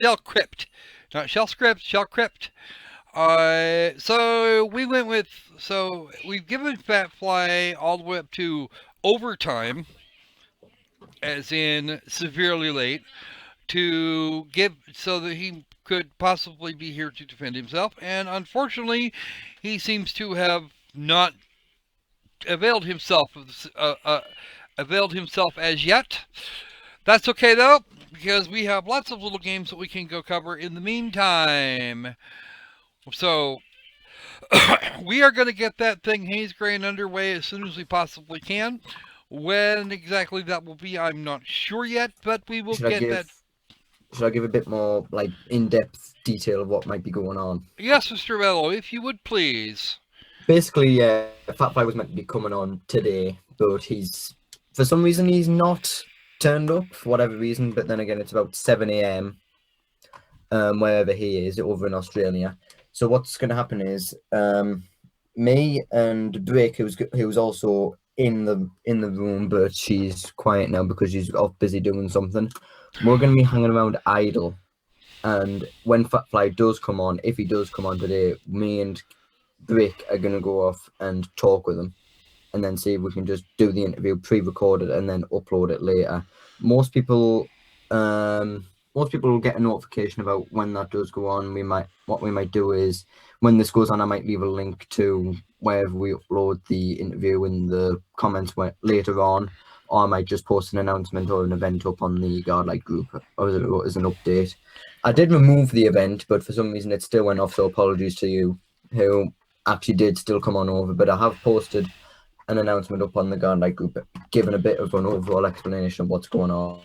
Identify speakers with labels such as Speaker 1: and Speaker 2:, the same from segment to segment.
Speaker 1: Shell Crypt. Not Shell Script, Shell Crypt. So we went with, so we've given Fat Fly all the way up to overtime, as in severely late, to give so that he could possibly be here to defend himself. And unfortunately, he seems to have not availed himself of availed himself as yet. That's okay though, because we have lots of little games that we can go cover in the meantime. So we are going to get that thing Haze Grain underway as soon as we possibly can. When exactly that will be, I'm not sure yet, but we will get that.
Speaker 2: Should I give a bit more like in-depth detail of what might be going on?
Speaker 1: Yes, Mr. Mello, if you would please.
Speaker 2: Basically, yeah, Fatfly was meant to be coming on today, but for some reason he's not turned up for whatever reason. But then again, it's about 7 a.m. Wherever he is over in Australia. So what's going to happen is me and Drake, who's also in the room, but she's quiet now because she's off busy doing something. We're going to be hanging around idle, and when Fatfly does come on, if he does come on today, me and Drake are going to go off and talk with him, and then see if we can just do the interview pre-recorded and then upload it later. Most people will get a notification about when that does go on. What we might do is when this goes on, I might leave a link to wherever we upload the interview in the comments later on, or I might just post an announcement or an event up on the Godlike group as an update. I did remove the event, but for some reason it still went off, so apologies to you who actually did still come on over. But I have posted an announcement up on the Godlike group, giving a bit of an overall explanation of what's going on.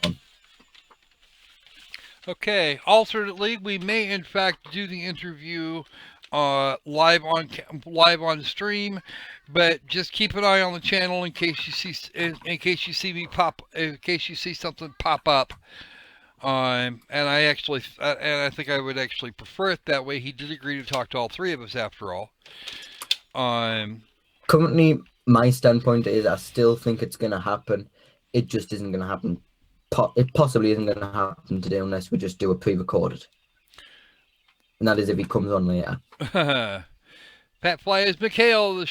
Speaker 1: Okay. Alternately, we may in fact do the interview live on stream, but just keep an eye on the channel in case you see something pop up. And I think I would actually prefer it that way. He did agree to talk to all three of us after all.
Speaker 2: Currently, my standpoint is I still think it's going to happen. It just isn't going to happen. It possibly isn't going to happen today unless we just do a pre-recorded. And that is if he comes on later.
Speaker 1: Fat Fly is Mikhail, the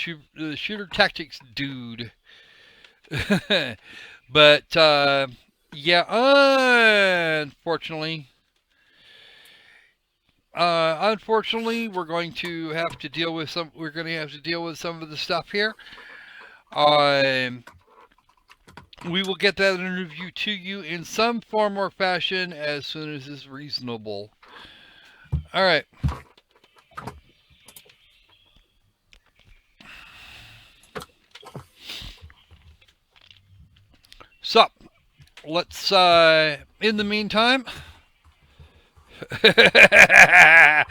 Speaker 1: shooter tactics dude. But yeah, unfortunately, we're going to have to deal with some. We're going to have to deal with some of the stuff here. We will get that interview to you in some form or fashion as soon as is reasonable. All right. So, let's, in the meantime, yeah,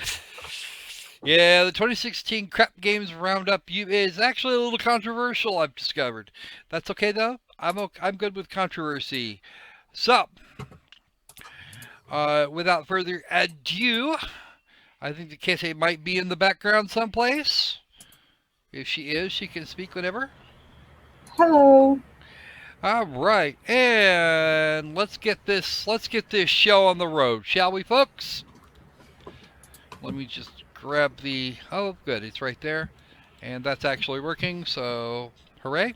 Speaker 1: the 2016 Crap Games Roundup is actually a little controversial, I've discovered. That's okay, though. I'm good with controversy. So, without further ado, I think the Kete might be in the background someplace. If she is, she can speak whenever.
Speaker 3: Hello.
Speaker 1: All right, and let's get this show on the road, shall we, folks? Let me just grab the, oh good, it's right there, and that's actually working, so hooray.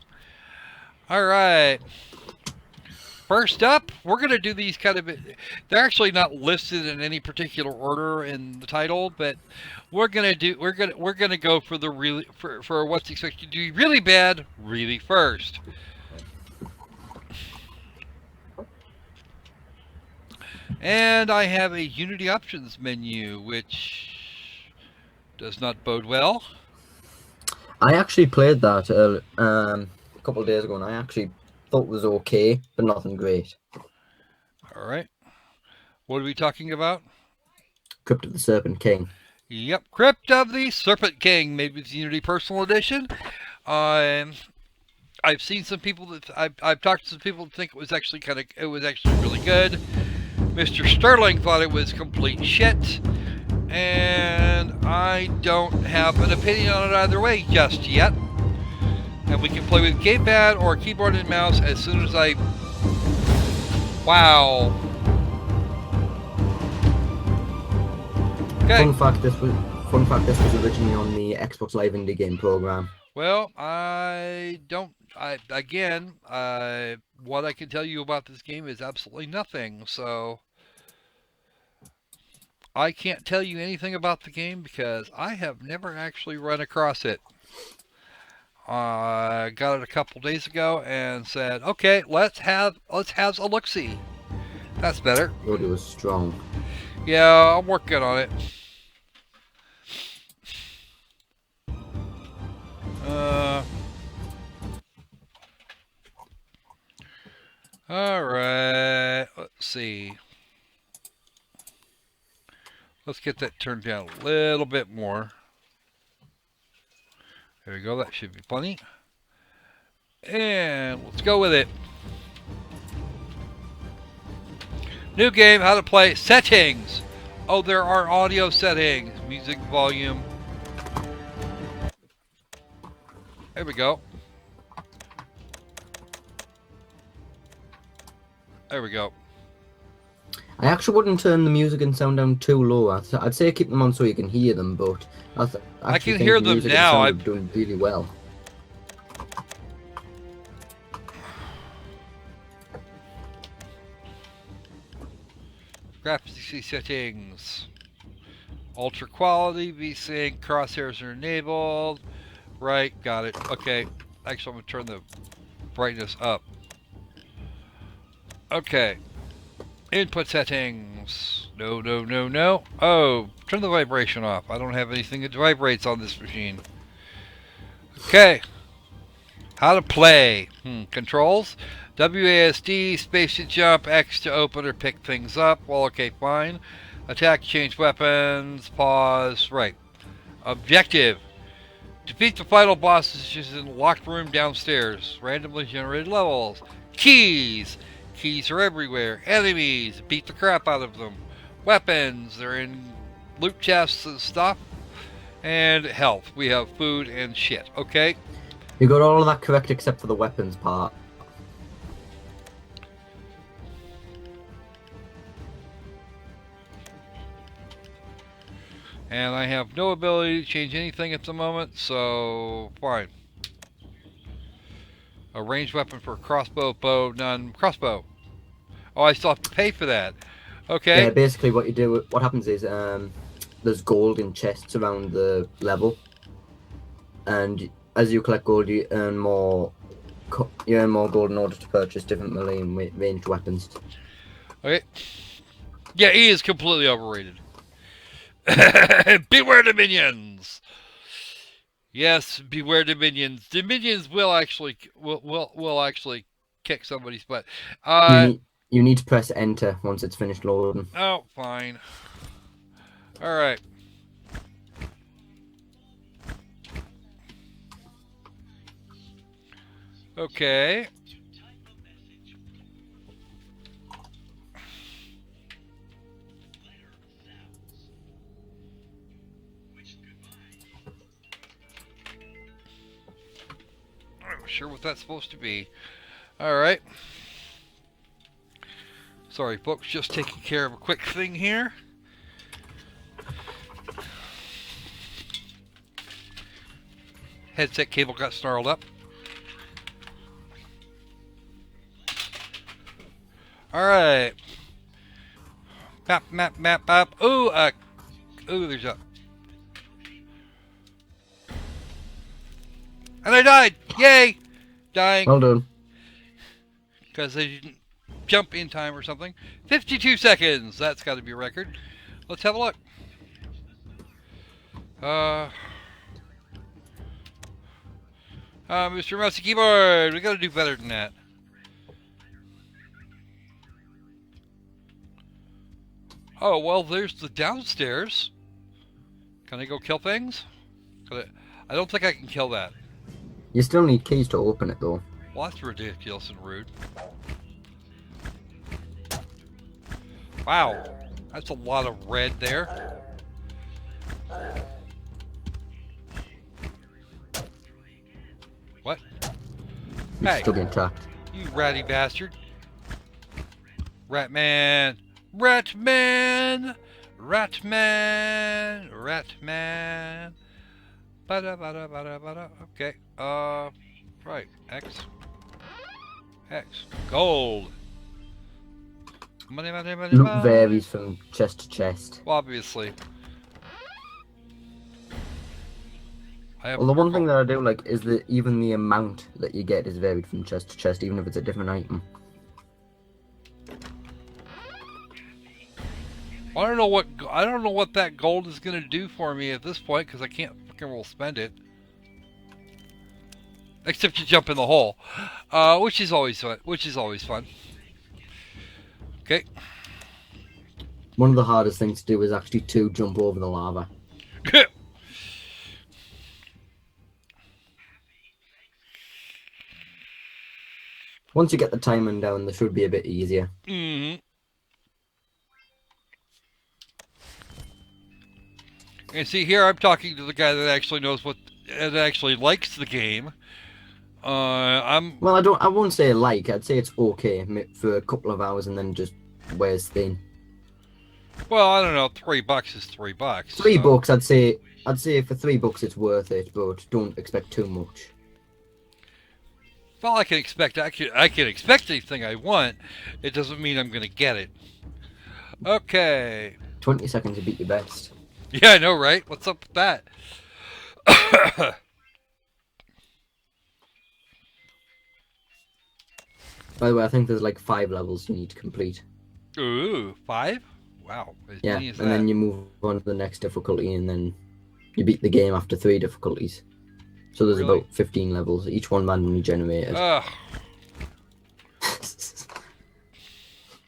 Speaker 1: All right, first up, we're gonna do these kind of, they're actually not listed in any particular order in the title, but we're gonna go for the really for what's expected to be really bad really first. And I have a Unity options menu, which does not bode well.
Speaker 2: I actually played that a couple of days ago, and I actually thought it was okay, but nothing great.
Speaker 1: All right. What are we talking about?
Speaker 2: Crypt of the Serpent King.
Speaker 1: Yep, Crypt of the Serpent King, maybe it's Unity Personal Edition. I've seen some people that I've talked to some people that think it was actually really good. Mr. Sterling thought it was complete shit, and I don't have an opinion on it either way just yet. And we can play with gamepad or keyboard and mouse as soon as wow. Okay.
Speaker 2: Fun fact. This was originally on the Xbox Live Indie Game program.
Speaker 1: Well, what I can tell you about this game is absolutely nothing. So I can't tell you anything about the game because I have never actually run across it. I got it a couple days ago and said, "Okay, let's have a look-see." That's better.
Speaker 2: Audio was strong.
Speaker 1: Yeah, I'm working on it. All right. Let's see. Let's get that turned down a little bit more. There we go. That should be plenty. And let's go with it. New game, how to play. Settings. Oh, there are audio settings. Music volume. There we go. There we go.
Speaker 2: I actually wouldn't turn the music and sound down too low. I'd say keep them on so you can hear them, but
Speaker 1: I can hear them now.
Speaker 2: I'm doing really well.
Speaker 1: Graphics settings. Ultra quality, VSync, crosshairs are enabled. Right, got it. Okay. Actually, I'm going to turn the brightness up. Okay. Input settings. No, no, no, no. Oh, turn the vibration off. I don't have anything that vibrates on this machine. Okay. How to play. Controls. WASD, space to jump, X to open or pick things up. Well, okay, fine. Attack, change weapons, pause. Right. Objective. Defeat the final bosses in the locked room downstairs. Randomly generated levels. Keys. Keys are everywhere. Enemies. Beat the crap out of them. Weapons. They're in loot chests and stuff. And health. We have food and shit. Okay?
Speaker 2: You got all of that correct except for the weapons part.
Speaker 1: And I have no ability to change anything at the moment, so fine. A ranged weapon for a crossbow, bow, none. Crossbow. Oh, I still have to pay for that. Okay.
Speaker 2: Yeah, basically what you do, what happens is there's gold in chests around the level, and as you collect gold, you earn more. You earn more gold in order to purchase different melee and ranged weapons.
Speaker 1: Okay. Yeah, he is completely overrated. Beware the minions. Yes, beware the minions. The minions will actually kick somebody's butt.
Speaker 2: You need to press enter once it's finished loading.
Speaker 1: Oh, fine. All right. Okay. I'm not sure what that's supposed to be. All right. Sorry, folks, just taking care of a quick thing here. Headset cable got snarled up. All right. Map. Ooh, there's a. And I died! Yay! Dying.
Speaker 2: Well done.
Speaker 1: Because they didn't jump in time or something. 52 seconds! That's got to be a record. Let's have a look. Mr. Mousey Keyboard, we gotta do better than that. Oh, well, there's the downstairs. Can I go kill things? I don't think I can kill that.
Speaker 2: You still need keys to open it, though.
Speaker 1: Well, that's ridiculous and rude. Wow, that's a lot of red there. What?
Speaker 2: You're
Speaker 1: Hey,
Speaker 2: still being tracked.
Speaker 1: you ratty bastard. Ratman! Ratman! Ratman. Ratman. Bada bada bada bada. Okay. Right. X. X. Gold. Money, money, money,
Speaker 2: Loot
Speaker 1: money.
Speaker 2: varies from chest to chest.
Speaker 1: Well, obviously. I have
Speaker 2: Well, the one thing
Speaker 1: gold.
Speaker 2: that I do like is that even the amount that you get is varied from chest to chest, even if it's a different item.
Speaker 1: I don't know what that gold is gonna do for me at this point because I can't fucking well spend it. Except you jump in the hole, which is always fun. Okay.
Speaker 2: One of the hardest things to do is actually to jump over the lava. Once you get the timing down, this should be a bit easier.
Speaker 1: Mm-hmm. And see, here I'm talking to the guy that actually knows that actually likes the game.
Speaker 2: Well, I won't say like. I'd say it's okay for a couple of hours and then just wears thin.
Speaker 1: Well, I don't know. $3 is $3.
Speaker 2: $3, I'd say for $3 it's worth it, but don't expect too much.
Speaker 1: Well, I can expect anything I want. It doesn't mean I'm gonna get it. Okay.
Speaker 2: 20 seconds to beat your best.
Speaker 1: Yeah, I know, right? What's up with that?
Speaker 2: By the way, I think there's like 5 levels you need to complete.
Speaker 1: Ooh, 5? Wow. As
Speaker 2: Yeah,
Speaker 1: many as
Speaker 2: and
Speaker 1: that.
Speaker 2: then you move on to the next difficulty, and then you beat the game after 3 difficulties. So there's
Speaker 1: Really?
Speaker 2: about 15 levels, each one randomly generated.
Speaker 1: Ugh.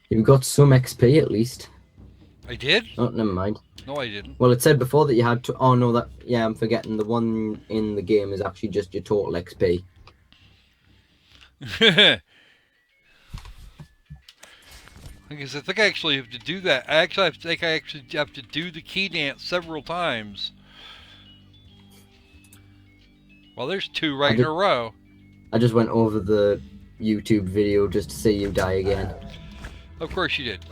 Speaker 2: You've got some XP at least.
Speaker 1: I did?
Speaker 2: Oh, never mind.
Speaker 1: No, I didn't.
Speaker 2: Well, it said before that you had to. Oh no, yeah, I'm forgetting. The one in the game is actually just your total XP.
Speaker 1: Because I think I actually have to do that. I think I actually have to do the key dance several times. Well, there's 2 right in a row.
Speaker 2: I just went over the YouTube video just to see you die again.
Speaker 1: Of course you did.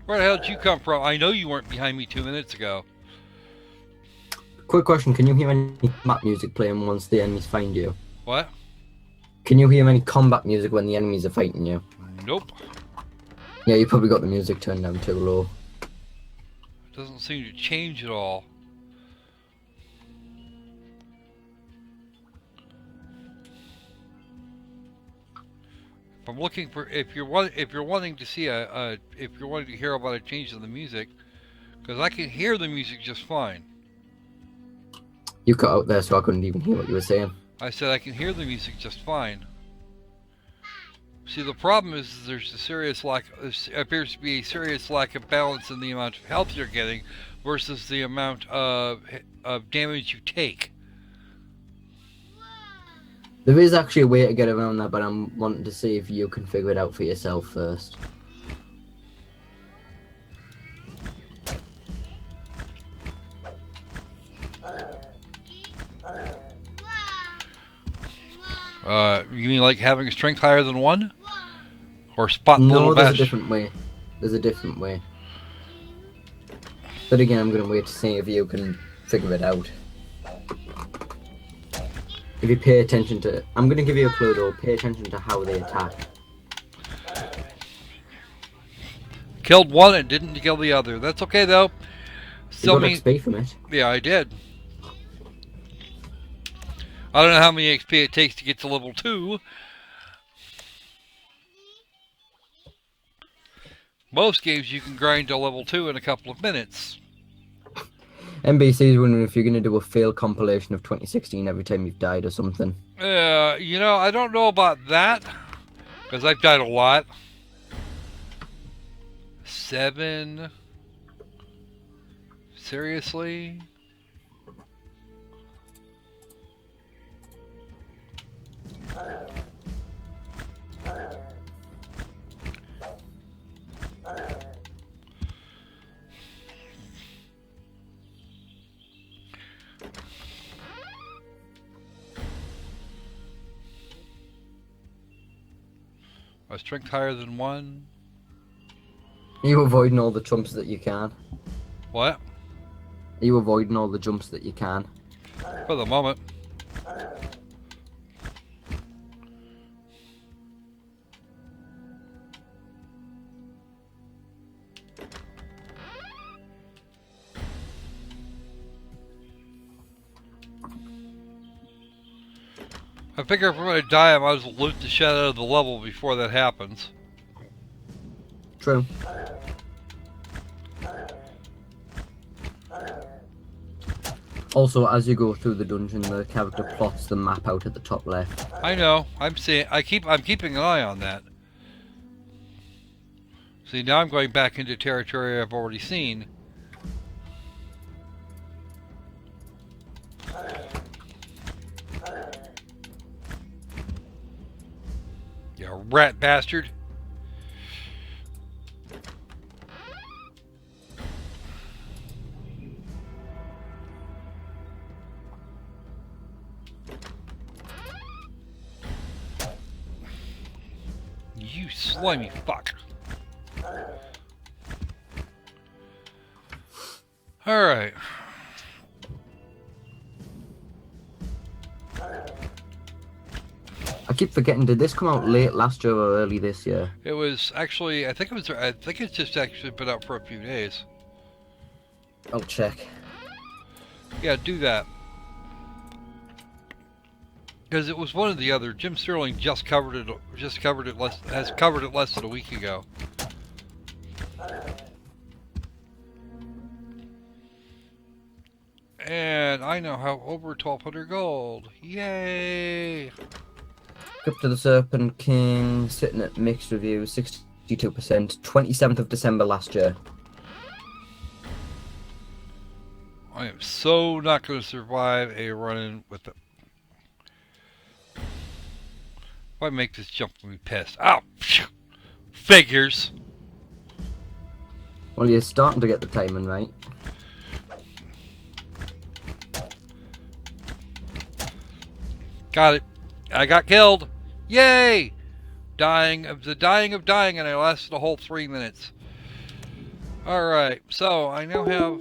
Speaker 1: Where the hell did you come from? I know you weren't behind me 2 minutes ago.
Speaker 2: Quick question: can you hear any map music playing once the enemies find you?
Speaker 1: What?
Speaker 2: Can you hear any combat music when the enemies are fighting you?
Speaker 1: Nope.
Speaker 2: Yeah, you probably got the music turned down too low.
Speaker 1: It doesn't seem to change at all. I'm looking for if you're wanting to see if you're wanting to hear about a change in the music, because I can hear the music just fine.
Speaker 2: You cut out there, so I couldn't even hear what you were saying.
Speaker 1: I said I can hear the music just fine. See, the problem is there's a serious lack. There appears to be a serious lack of balance in the amount of health you're getting versus the amount of damage you take.
Speaker 2: There is actually a way to get around that, but I'm wanting to see if you can figure it out for yourself first.
Speaker 1: You mean like having a strength higher than 1? Or spot
Speaker 2: No,
Speaker 1: little
Speaker 2: there's
Speaker 1: bash?
Speaker 2: a different way. There's a different way. But again, I'm going to wait to see if you can figure it out. If you pay attention to... I'm going to give you a clue though. Pay attention to how they attack.
Speaker 1: Killed one and didn't kill the other. That's okay though. Still
Speaker 2: You got
Speaker 1: mean,
Speaker 2: XP from it.
Speaker 1: yeah, I did. I don't know how many XP it takes to get to level 2. Most games you can grind to level 2 in a couple of minutes.
Speaker 2: NBC is wondering if you're going to do a fail compilation of 2016 every time you've died or something.
Speaker 1: You know, I don't know about that, because I've died a lot. 7? Seriously? My strength higher than 1.
Speaker 2: Are you avoiding all the jumps that you can?
Speaker 1: What?
Speaker 2: Are you avoiding all the jumps that you can?
Speaker 1: For the moment. I figure if I'm going to die, I might as well loot the shit out of the level before that happens.
Speaker 2: True. Also, as you go through the dungeon, the character plots the map out at the top left.
Speaker 1: I know. I'm keeping an eye on that. See, now I'm going back into territory I've already seen. You rat bastard. You slimy fuck. Alright.
Speaker 2: I keep forgetting, did this come out late last year or early this year?
Speaker 1: It was actually, I think it's just actually been out for a few days.
Speaker 2: I'll check.
Speaker 1: Yeah, do that. Because it was one or the other. Jim Sterling has covered it less than a week ago. And I now have over 1,200 gold. Yay!
Speaker 2: Crypt of the Serpent King, sitting at mixed review, 62%, 27th of December last year.
Speaker 1: I am so not going to survive a run-in with it. If I make this jump, I'm pissed. Ow! Figures!
Speaker 2: Well, you're starting to get the timing right.
Speaker 1: Got it. I got killed. Yay! Dying of dying, and I lasted a whole 3 minutes. Alright, so I now have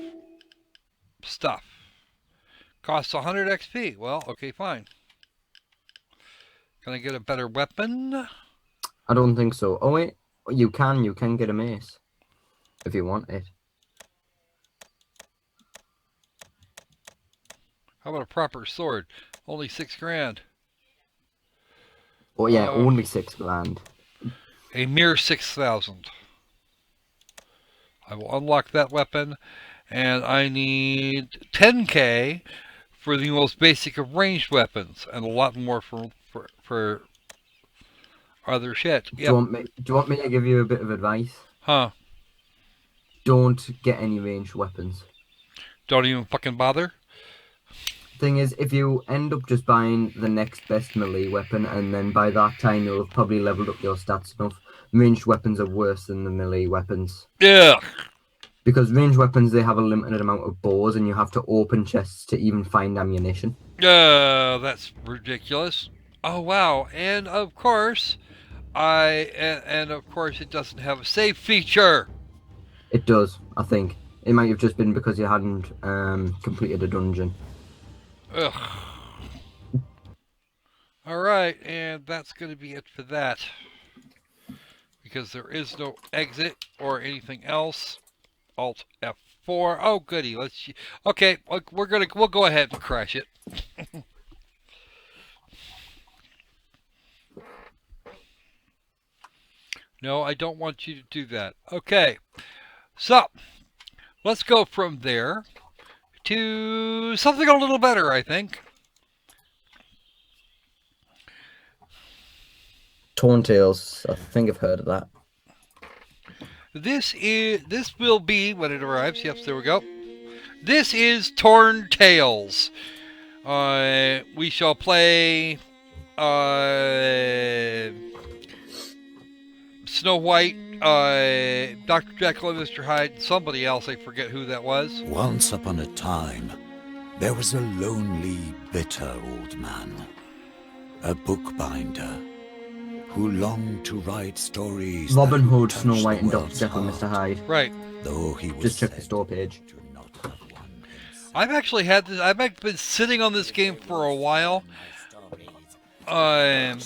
Speaker 1: stuff. Costs 100 XP. Well, okay, fine. Can I get a better weapon?
Speaker 2: I don't think so. Oh wait, you can get a mace. If you want it.
Speaker 1: How about a proper sword? Only 6 grand.
Speaker 2: Oh yeah, only 6 grand.
Speaker 1: A mere 6,000. I will unlock that weapon, and I need 10k for the most basic of ranged weapons, and a lot more for other shit. Yep.
Speaker 2: Do you want me to give you a bit of advice?
Speaker 1: Huh?
Speaker 2: Don't get any ranged weapons.
Speaker 1: Don't even fucking bother?
Speaker 2: Thing is, if you end up just buying the next best melee weapon, and then by that time you'll have probably leveled up your stats enough, ranged weapons are worse than the melee weapons.
Speaker 1: Yeah.
Speaker 2: Because ranged weapons, they have a limited amount of bows, and you have to open chests to even find ammunition.
Speaker 1: That's ridiculous. Oh wow! And of course, it doesn't have a save feature.
Speaker 2: It does, I think. It might have just been because you hadn't completed a dungeon.
Speaker 1: Ugh. Alright, and that's going to be it for that. Because there is no exit or anything else. Alt F4. Oh, goody. Let's see. Okay, we'll go ahead and crash it. No, I don't want you to do that. Okay. So, let's go from there to something a little better, I think.
Speaker 2: Torn Tales. I think I've heard of that.
Speaker 1: This will be when it arrives. Yes, there we go. This is Torn Tales. We shall play Snow White, Dr. Jekyll and Mr. Hyde, and somebody else. I forget who that was.
Speaker 4: Once upon a time, there was a lonely, bitter old man, a bookbinder. who longed to write stories.
Speaker 2: Robin
Speaker 4: that would
Speaker 2: Hood,
Speaker 4: touch
Speaker 2: Snow
Speaker 4: the
Speaker 2: White, and Dr.
Speaker 4: world's
Speaker 2: Jekyll, and
Speaker 4: heart,
Speaker 2: Mr. Hyde.
Speaker 1: Right.
Speaker 4: Though he was
Speaker 2: Just check the
Speaker 4: said
Speaker 2: store page.
Speaker 4: to not have one insect.
Speaker 1: I've actually had this. I've been sitting on this game for a while. Um,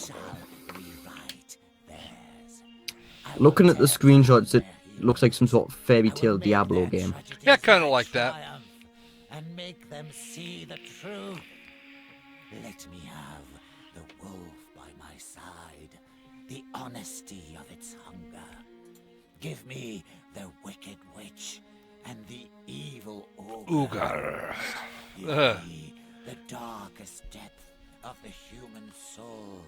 Speaker 2: Looking at the screenshots, it looks like some sort of fairy tale Diablo game.
Speaker 1: Yeah, kind of like that.
Speaker 5: And make them see the truth. Let me have the wolf by my side, the honesty of its hunger. Give me the wicked witch and the evil ogre.
Speaker 1: Oogar.
Speaker 5: Give me the darkest depth of the human soul.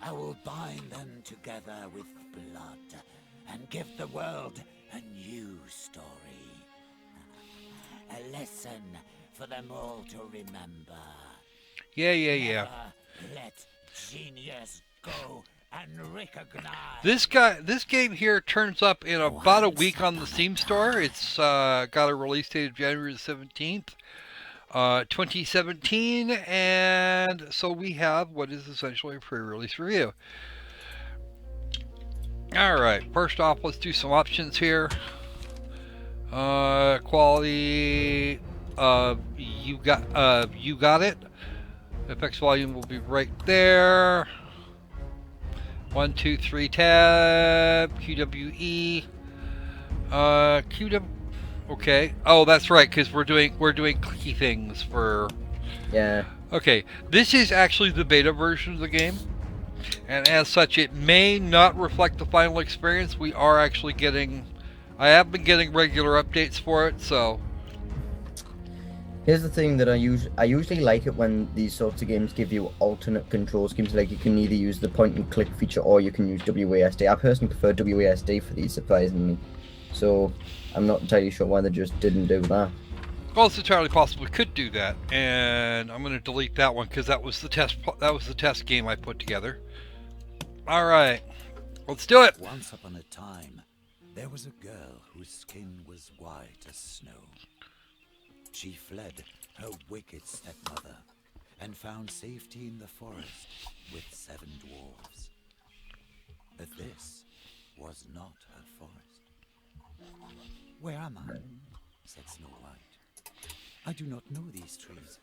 Speaker 5: I will bind them together with blood and give the world a new story. A lesson for them all to remember.
Speaker 1: Yeah.
Speaker 5: Never let genius go unrecognized.
Speaker 1: This game here turns up in about a week on the Steam store. It's got a release date of January the 17th, 2017, and so we have what is essentially a pre-release review. All right, first off, let's do some options here. Quality, you got it. FX volume will be right there. 1, 2, 3 tab. QWE. QW. Okay. Oh, that's right, because we're doing clicky things for.
Speaker 2: Yeah.
Speaker 1: Okay, this is actually the beta version of the game, and as such, it may not reflect the final experience. We are actually getting. I have been getting regular updates for it, so.
Speaker 2: Here's the thing that I usually like it when these sorts of games give you alternate control schemes, like you can either use the point and click feature or you can use WASD. I personally prefer WASD for these, surprisingly. So I'm not entirely sure why they just didn't do that.
Speaker 1: Well, it's entirely possible we could do that, and I'm going to delete that one because that was the test. That was the test game I put together. All right, let's do it.
Speaker 4: Once upon a time, there was a girl whose skin was white as snow. She fled her wicked stepmother and found safety in the forest with 7 dwarves. But this was not her forest. "Where am I?" said Snow White. "I do not know these trees.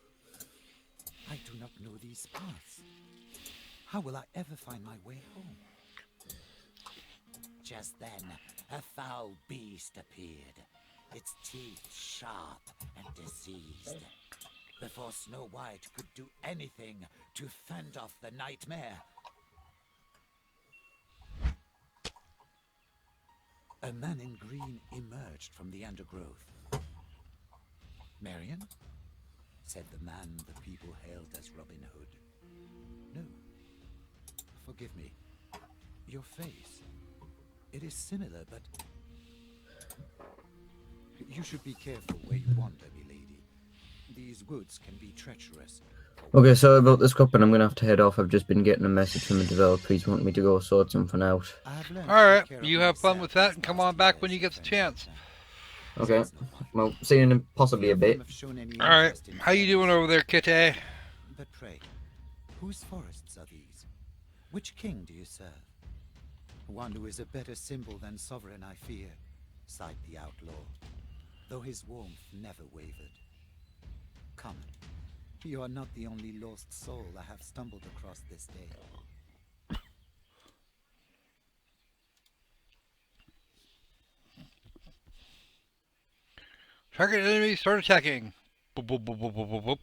Speaker 4: I do not know these paths. How will I ever find my way home?"
Speaker 5: Just then, a foul beast appeared, its teeth sharp and diseased. Before Snow White could do anything to fend off the nightmare,
Speaker 4: A man in green emerged from the undergrowth. "Marion?" said the man the people hailed as Robin Hood. "No. Forgive me. Your face. It is similar, but you should be careful where you wander, milady. These woods can be treacherous."
Speaker 2: Okay, sorry about this, Cup, and I'm gonna have to head off. I've just been getting a message from the developer. He's wanting me to go sort something out.
Speaker 4: I have learned
Speaker 1: All
Speaker 4: to
Speaker 1: right,
Speaker 4: take care of
Speaker 1: you have fun
Speaker 4: myself
Speaker 1: with that,
Speaker 4: these
Speaker 1: and come
Speaker 4: last
Speaker 1: on back when
Speaker 4: years,
Speaker 1: you get the
Speaker 4: Mr.
Speaker 1: chance.
Speaker 2: Okay. Well, see you in possibly a bit.
Speaker 1: All right, how you doing over there, Kitty?
Speaker 4: But pray, whose forests are these? Which king do you serve? "One who is a better symbol than sovereign, I fear," sighed the outlaw, though his warmth never wavered. "Come, you are not the only lost soul I have stumbled across this day."
Speaker 1: Target enemy, start attacking. Boop, boop, boop, boop, boop, boop, boop.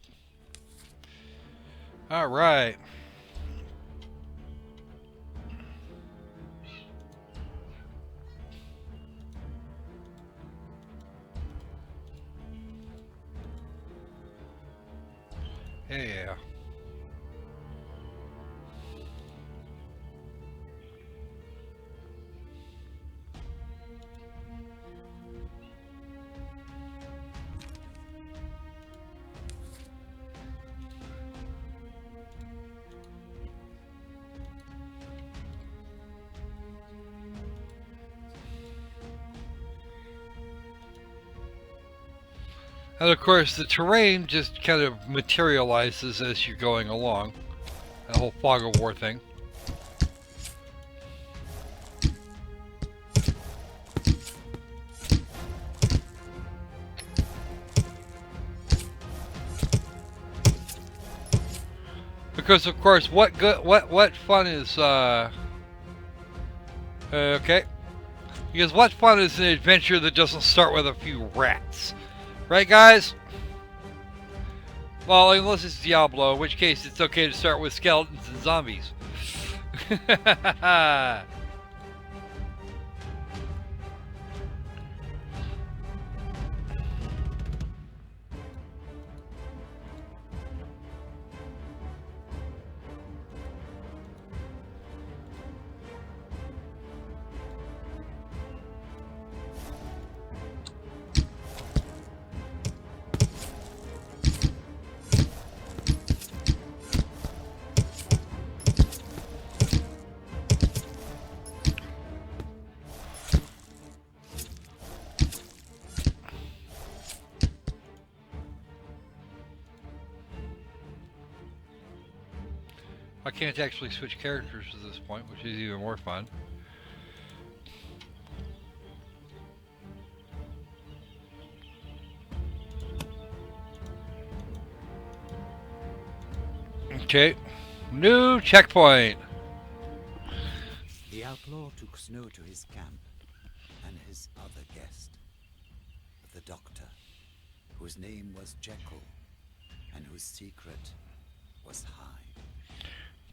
Speaker 1: All right. Yeah. And of course, the terrain just kind of materializes as you're going along. That whole fog of war thing. Because of course, what fun is okay? Because what fun is an adventure that doesn't start with a few rats, right, guys? Well, unless it's Diablo, in which case it's okay to start with skeletons and zombies. I can't actually switch characters at this point, which is even more fun. Okay, new checkpoint.
Speaker 4: The outlaw took Snow to his camp, and his other guest, the doctor, whose name was Jekyll, and whose secret was Hyde.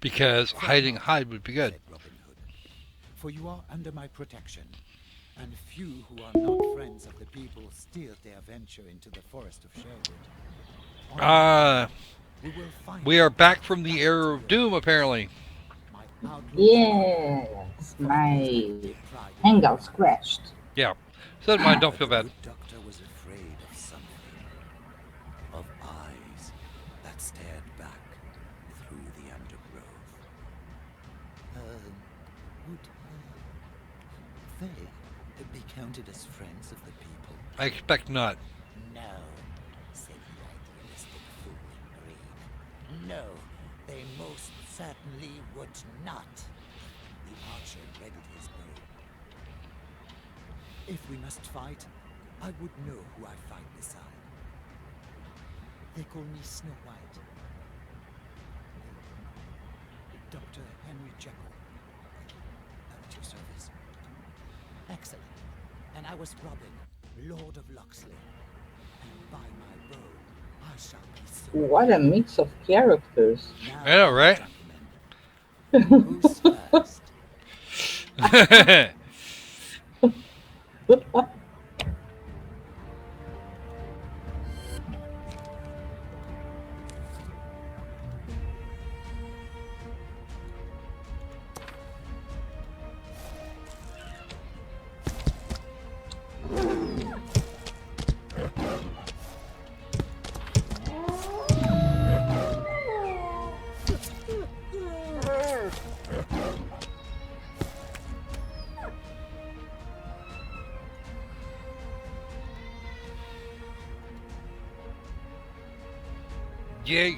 Speaker 1: Because hiding Hyde would be good.
Speaker 4: Said Robin Hood, for you are under my protection, and few who are not friends of the people still dare venture into the forest of Sherwood.
Speaker 1: We are back from the era of doom, apparently.
Speaker 3: Yes, my hangout crashed.
Speaker 1: Yeah. So did mine, don't feel bad.
Speaker 4: The doctor was afraid of something, of eyes that stared back through the undergrowth. Would they be counted as friends of the people?
Speaker 1: I expect not.
Speaker 5: No, said the idealistic fool in green. No, they most certainly would not.
Speaker 4: The archer readied his bow. If we must fight, I would know who I fight beside. They call me Snow White. Dr. Henry Jekyll. At your service.
Speaker 5: Excellent. And I was Robin, Lord of Locksley. And by my bow, I shall be so.
Speaker 3: What a mix of characters.
Speaker 5: Now,
Speaker 1: I know, right?
Speaker 5: gentlemen, who's first?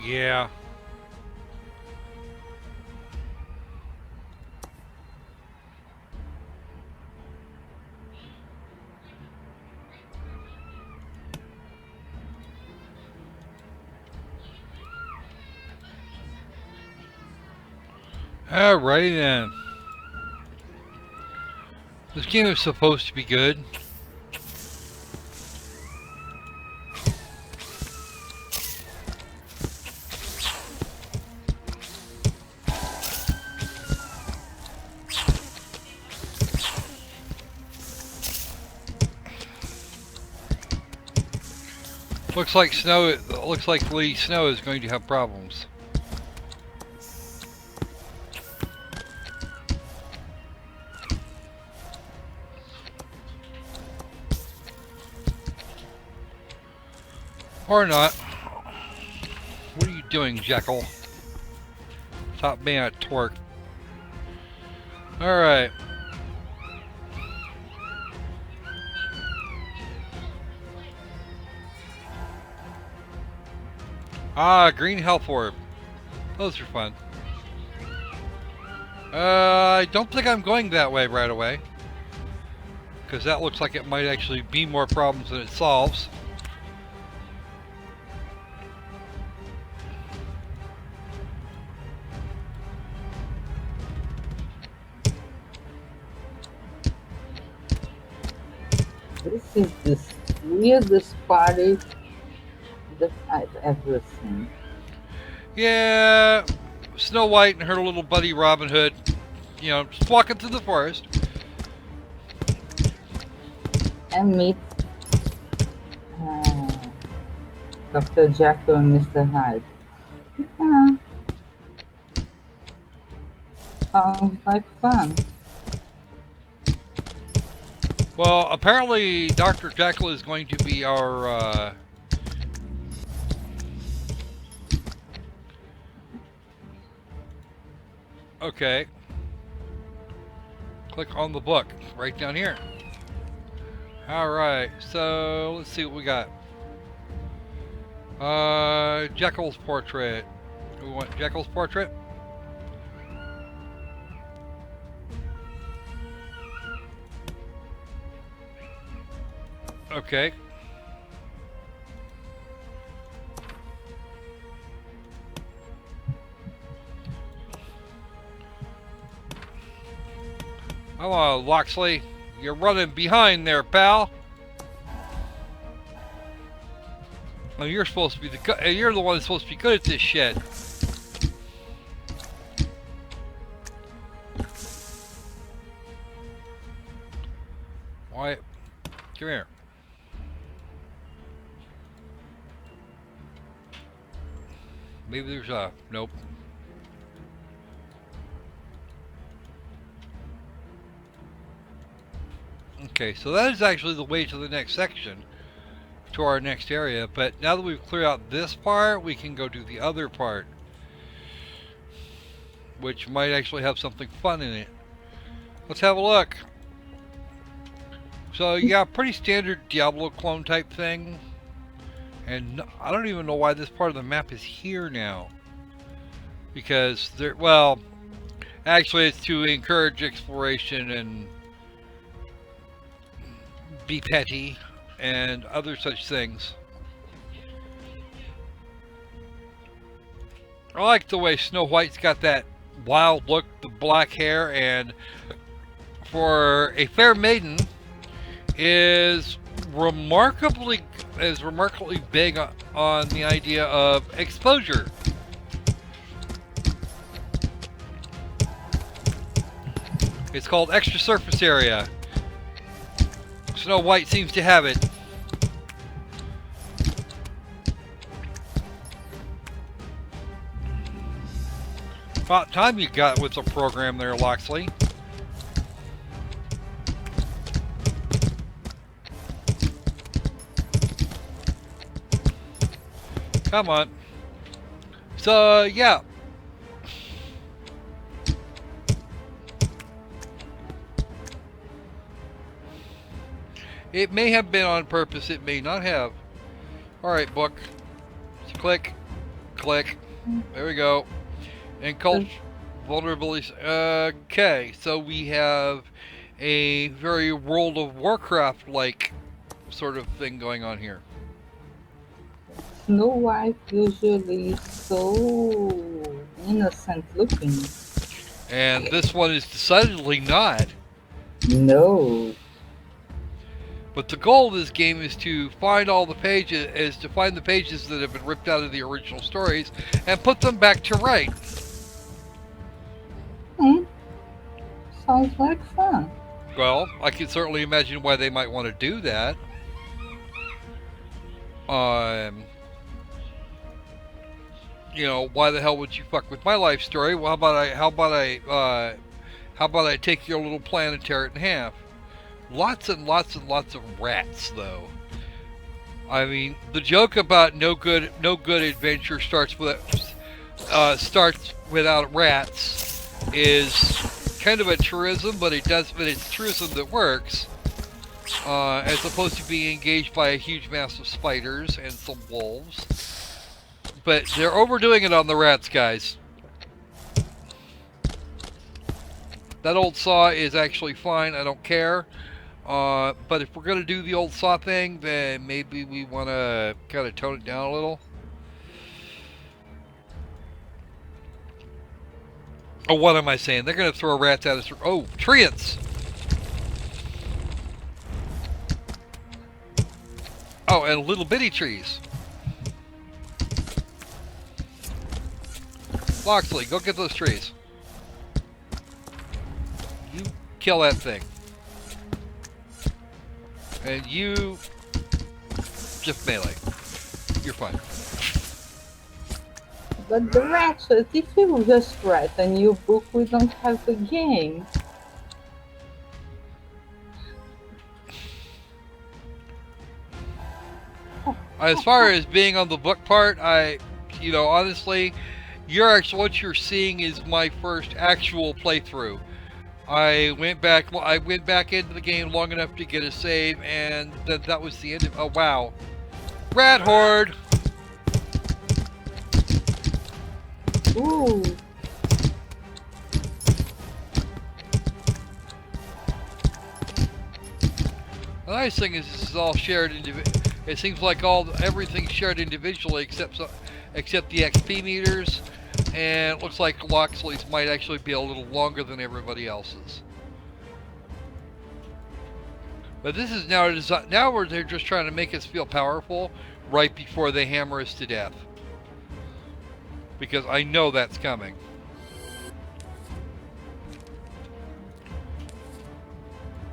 Speaker 1: Yeah. Alrighty then. This game is supposed to be good. Looks like Lee Snow is going to have problems. Or not. What are you doing, Jekyll? Stop being a twerk. Alright. Green health orb. Those are fun. I don't think I'm going that way right away. Because that looks like it might actually be more problems than it solves.
Speaker 3: This is this weirdest party that I've ever seen.
Speaker 1: Yeah, Snow White and her little buddy Robin Hood, you know, just walking through the forest.
Speaker 3: And meet uh, Dr. Jekyll and Mr. Hyde. Yeah, sounds like fun.
Speaker 1: Well, apparently Dr. Jekyll is going to be our, okay. Click on the book, right down here. Alright, so let's see what we got. Jekyll's portrait. We want Jekyll's portrait? Okay. Come on, Loxley. You're running behind there, pal. Oh, you're supposed to be you're the one that's supposed to be good at this shit. Why? Come here. Maybe there's a... Nope. Okay, so that is actually the way to the next section. To our next area. But now that we've cleared out this part, we can go do the other part. Which might actually have something fun in it. Let's have a look. So, yeah, pretty standard Diablo clone type thing. And I don't even know why this part of the map is here now. Because there, well, actually it's to encourage exploration and be petty and other such things. I like the way Snow White's got that wild look, the black hair, and for a fair maiden is remarkably big on the idea of exposure. It's called extra surface area. Snow White seems to have it. About time you got with the program there, Loxley. Come on. So, yeah. It may have been on purpose, it may not have. Alright, book. Just click. Click. There we go. And culture vulnerabilities. Okay, so we have a very World of Warcraft-like sort of thing going on here.
Speaker 3: Snow White usually so innocent looking.
Speaker 1: And this one is decidedly not.
Speaker 3: No.
Speaker 1: But the goal of this game is to find all the pages, that have been ripped out of the original stories and put them back to right.
Speaker 3: Sounds like fun.
Speaker 1: Well, I can certainly imagine why they might want to do that. You know, why the hell would you fuck with my life story? Well, how about I take your little plan and tear it in half? Lots and lots and lots of rats, though. I mean, the joke about no good adventure starts without rats is kind of a truism, but it's truism that works. As opposed to being engaged by a huge mass of spiders and some wolves. But they're overdoing it on the rats, guys. That old saw is actually fine, I don't care. But if we're going to do the old saw thing, then maybe we want to kind of tone it down a little. Oh, what am I saying? They're going to throw rats at us. Oh, treants! Oh, and little bitty trees. Loxley, go get those trees. You kill that thing. And you just melee. You're fine.
Speaker 3: But the Ratchet, if you just write a new book, we don't have the game.
Speaker 1: As far as being on the book part, honestly, what you're seeing is my first actual playthrough. I went back into the game long enough to get a save, and that was the end of. Oh wow, rat horde!
Speaker 3: Ooh.
Speaker 1: The nice thing is this is all shared It seems like everything's shared individually except the XP meters, and it looks like Loxley's might actually be a little longer than everybody else's. But this is now where they're just trying to make us feel powerful right before they hammer us to death. Because I know that's coming.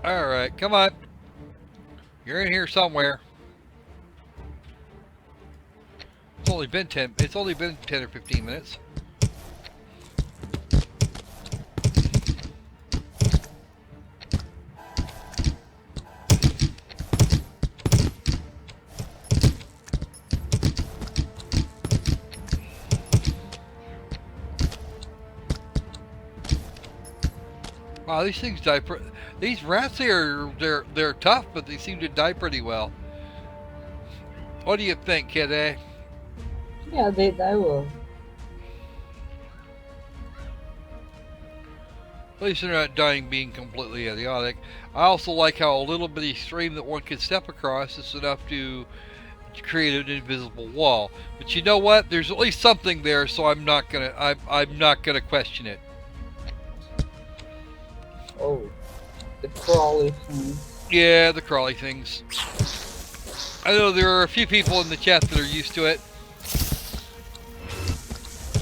Speaker 1: Alright, come on. You're in here somewhere. It's only been 10 or 15 minutes. Wow, these things die. These rats here, they're tough, but they seem to die pretty well. What do you think, kid? Eh?
Speaker 3: Yeah, they die well.
Speaker 1: At least they're not dying being completely idiotic. I also like how a little bitty stream that one can step across is enough to create an invisible wall. But you know what? There's at least something there, so I'm not gonna question it.
Speaker 3: Oh, the crawly thing.
Speaker 1: Yeah, the crawly things. I know there are a few people in the chat that are used to it.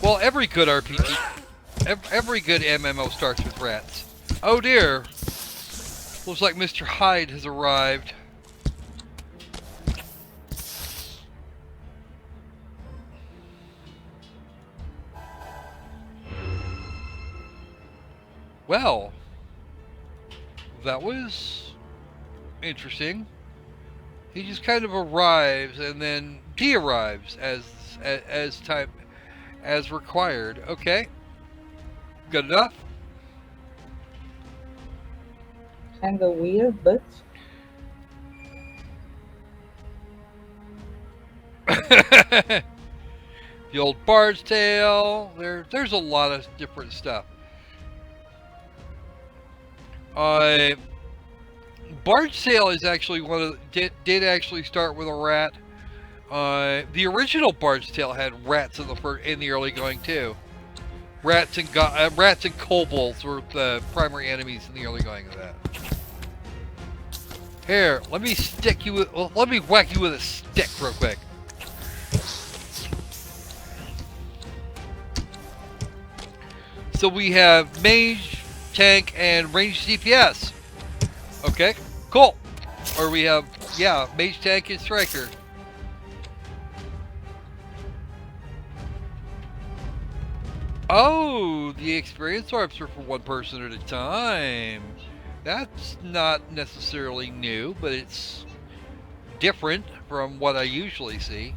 Speaker 1: Well, every good RPG, every good MMO starts with rats. Oh dear. Looks like Mr. Hyde has arrived. Well, that was interesting. He just kind of arrives and then de-arrives as required. Okay. Good enough.
Speaker 3: Kinda weird, but
Speaker 1: The old Bard's Tale. There's a lot of different stuff. Bard's Tale is actually did actually start with a rat. The original Bard's Tale had rats in the early going too. Rats and kobolds were the primary enemies in the early going of that. Here, let me whack you with a stick real quick. So we have mage, tank, and ranged DPS. Okay, cool. Or we have, mage, tank, and striker. Oh, the experience orbs are for one person at a time. That's not necessarily new, but it's different from what I usually see.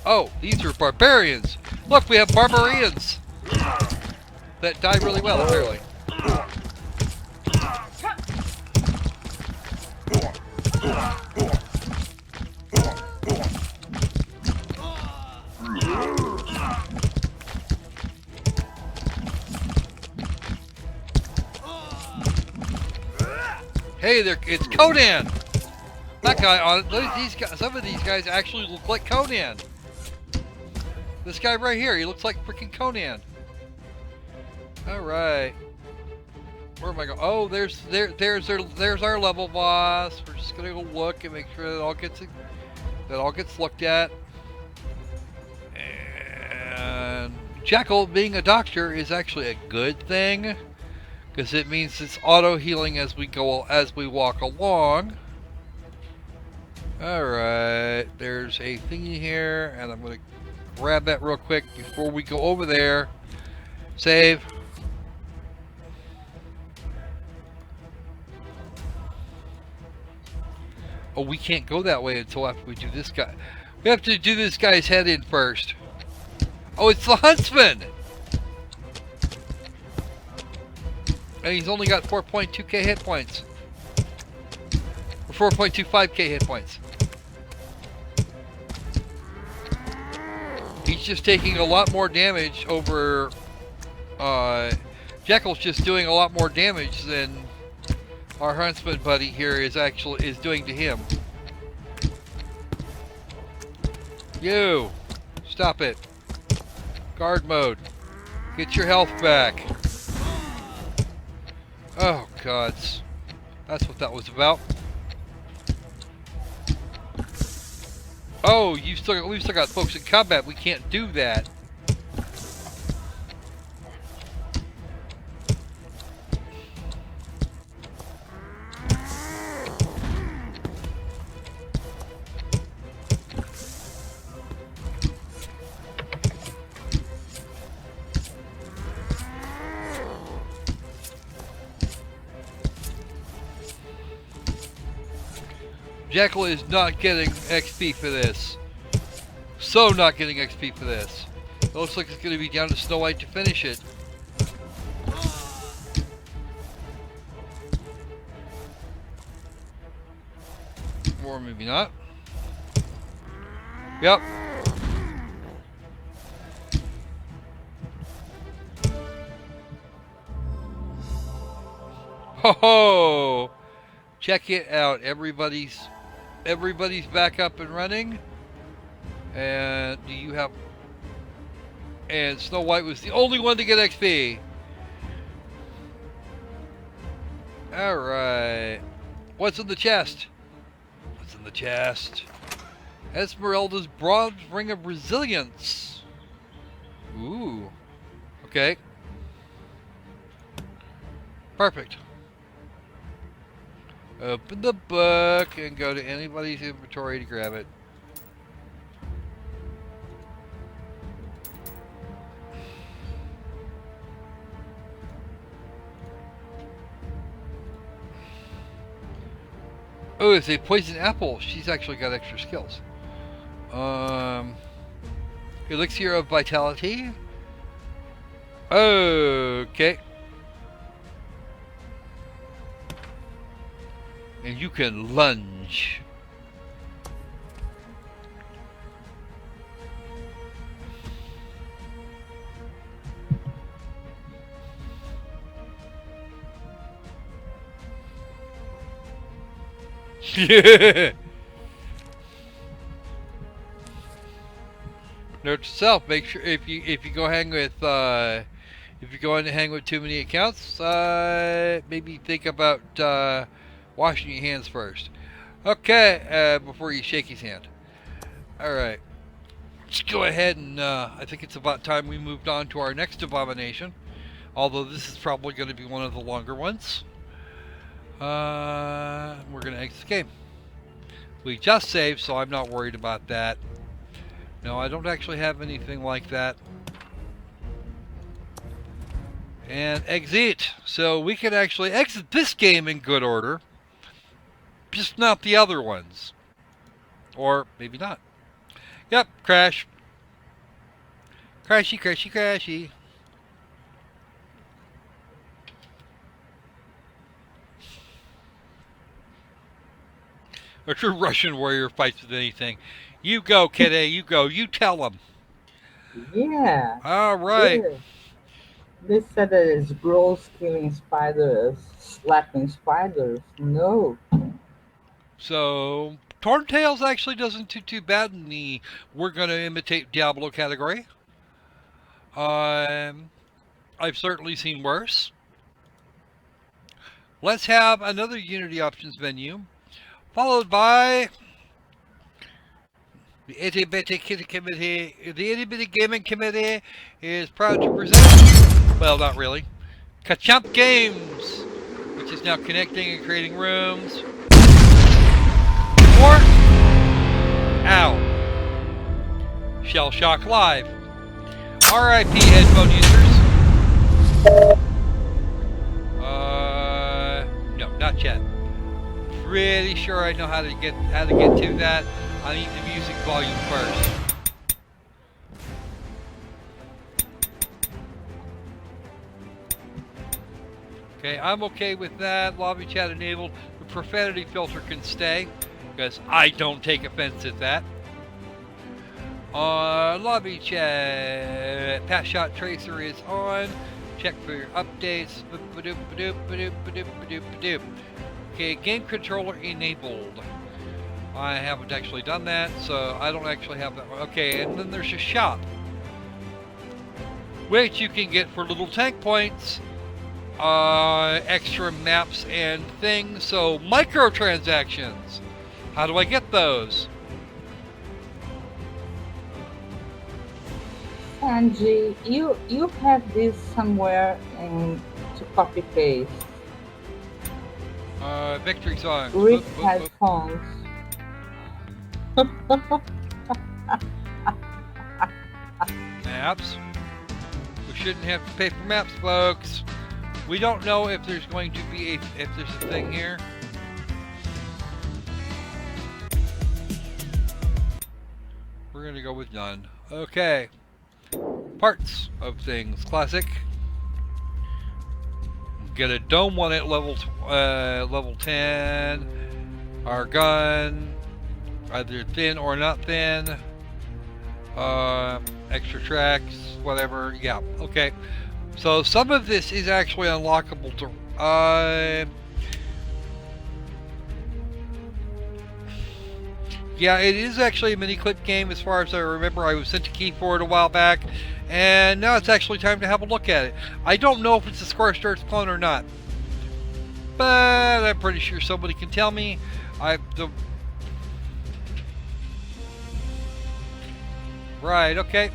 Speaker 1: Oh, these are barbarians. Look, we have barbarians that die really well, apparently. Hey there, it's Conan! That guy some of these guys actually look like Conan. This guy right here, he looks like freaking Conan. Alright. Where am I going? Oh, there's our level boss. We're just gonna go look and make sure it all gets That all gets looked at. And Jackal being a doctor is actually a good thing, because it means it's auto healing as we walk along. Alright, there's a thingy here, and I'm going to grab that real quick before we go over there. Save. Oh, we can't go that way until after we do this guy. We have to do this guy's head in first. Oh, it's the huntsman! And he's only got 4.2k hit points. Or 4.25k hit points. He's just taking a lot more damage over... Jackal's just doing a lot more damage than our huntsman buddy here is doing to him. You! Stop it. Guard mode. Get your health back. Oh, gods. That's what that was about. Oh, we've still got folks in combat. We can't do that. Jackal is not getting XP for this. So not getting XP for this. It looks like it's going to be down to Snow White to finish it. Or maybe not. Yep. Ho ho! Check it out. Everybody's back up and running. And do you have... And Snow White was the only one to get XP. Alright. What's in the chest? What's in the chest? Esmeralda's Bronze Ring of Resilience. Ooh. Okay. Perfect. Open the book and go to anybody's inventory to grab it. Oh, it's a poison apple. She's actually got extra skills. Elixir of Vitality. Okay. And you can lunge. Yeah. Note to self: make sure if you go hang with if you go in to hang with too many accounts, maybe think about washing your hands first. Okay, before you shake his hand. All right, let's go ahead and I think it's about time we moved on to our next abomination. Although this is probably going to be one of the longer ones. We're going to exit the game. We just saved, so I'm not worried about that. No, I don't actually have anything like that. And exit. So we can actually exit this game in good order. Just not the other ones. Or maybe not. Yep, crash. Crashy, crashy, crashy. A true Russian warrior fights with anything. You go, Kiddy. You go. You tell them.
Speaker 3: Yeah.
Speaker 1: All right.
Speaker 3: Yeah. They said that it's gross killing spiders, slapping spiders. No.
Speaker 1: So, Torntails actually doesn't do too bad in the we're going to imitate Diablo category. I've certainly seen worse. Let's have another Unity options menu, followed by The Itty Bitty Kitty Committee, the Itty Bitty Gaming Committee is proud to present, well, not really, Kachump Games, which is now connecting and creating rooms for Ow. Shell Shock Live. RIP headphone users. No, not yet. Pretty sure I know how to get to that. I need the music volume first. Okay, I'm okay with that. Lobby chat enabled. The profanity filter can stay because I don't take offense at that. Lobby chat. Pass shot tracer is on. Check for your updates. Okay, game controller enabled. I haven't actually done that, so I don't actually have that. Okay, and then there's a shop, which you can get for little tank points, extra maps and things. So microtransactions. How do I get those?
Speaker 3: Sanji, you have this somewhere in to copy paste.
Speaker 1: Victory song.
Speaker 3: Rip headphones.
Speaker 1: Maps. We shouldn't have to pay for maps, folks. We don't know if there's going to be if there's a thing here. We're gonna go with none. Okay. Parts of things. Classic. Get a dome one at level 10. Our gun, either thin or not thin. Extra tracks, whatever. Yeah. Okay. So some of this is actually unlockable to. Yeah, it is actually a mini clip game as far as I remember. I was sent a key for it a while back, and now it's actually time to have a look at it. I don't know if it's a Square Starts clone or not, but I'm pretty sure somebody can tell me. Right, okay.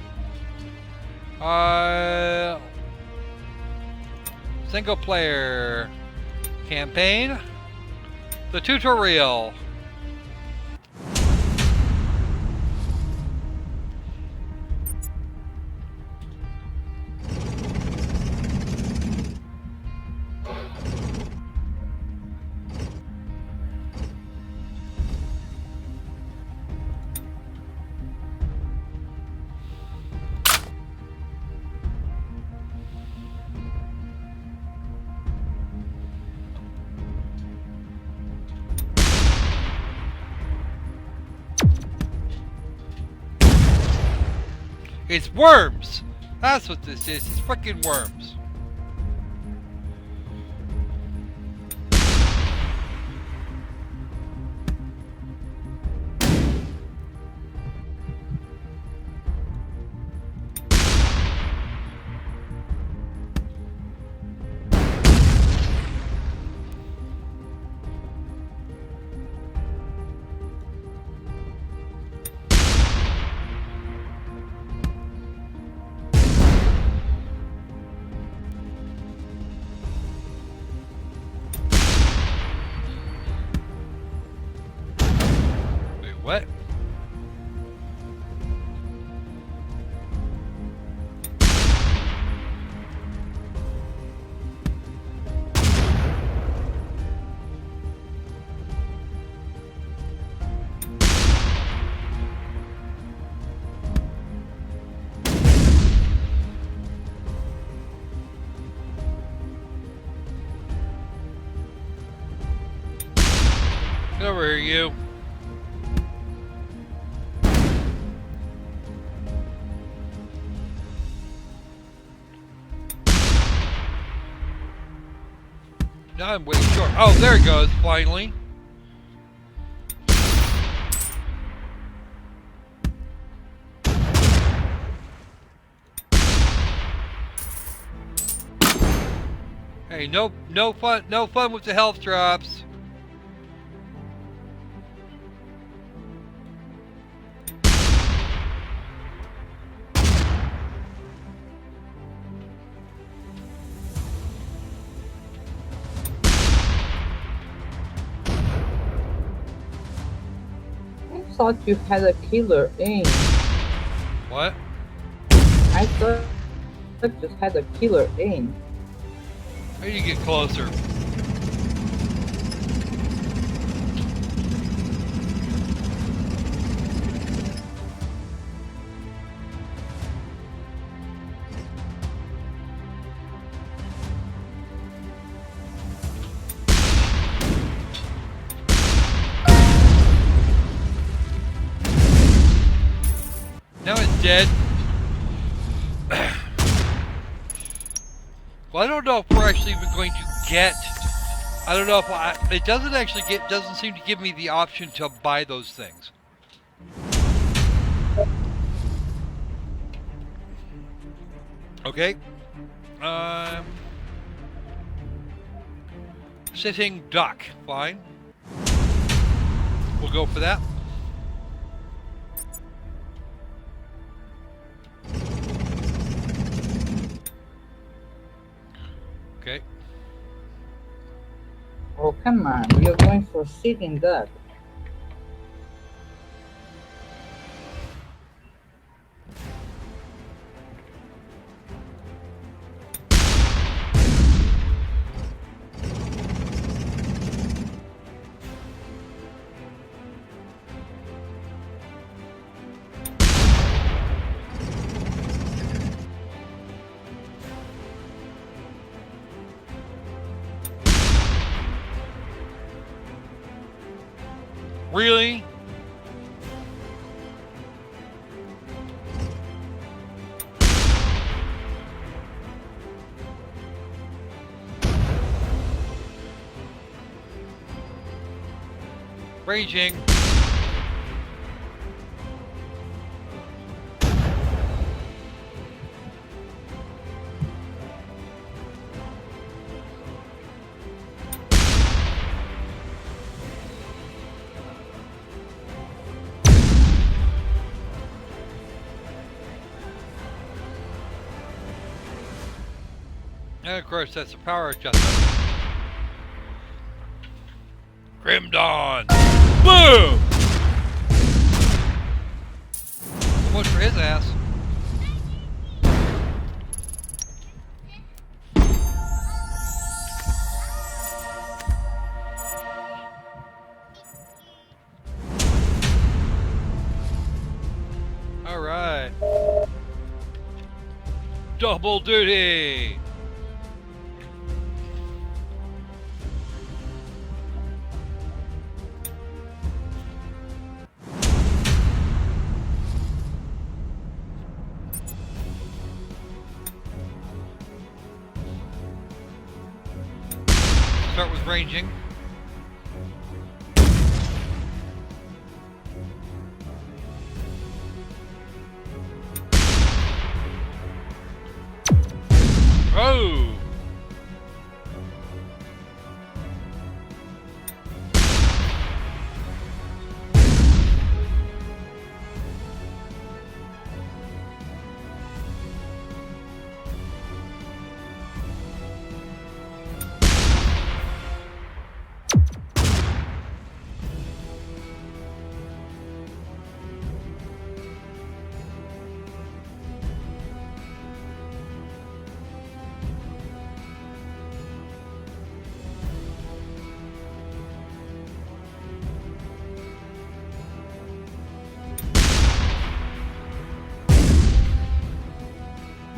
Speaker 1: Single player campaign, the tutorial. It's worms! That's what this is. It's freaking worms. What? Get over here, you. Now I'm way short. Oh, there it goes, finally. Hey, no fun with the health drops.
Speaker 3: thought you had a killer aim.
Speaker 1: What?
Speaker 3: I thought you just had a killer aim.
Speaker 1: How do you get closer? Now it's dead. Well, I don't know if we're actually even going to get. I don't know if it doesn't actually doesn't seem to give me the option to buy those things. Okay. Sitting duck. Fine. We'll go for that. Okay.
Speaker 3: Oh, come on. You're going for sitting duck.
Speaker 1: Really? Raging. And of course, that's a power adjustment. Grim Dawn! Boom! So much for his ass. Alright. Double duty! Start with ranging. Oh!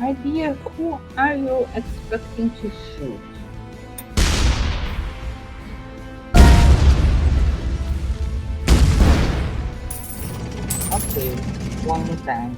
Speaker 3: Idea, who are you expecting to shoot? Okay, one more time.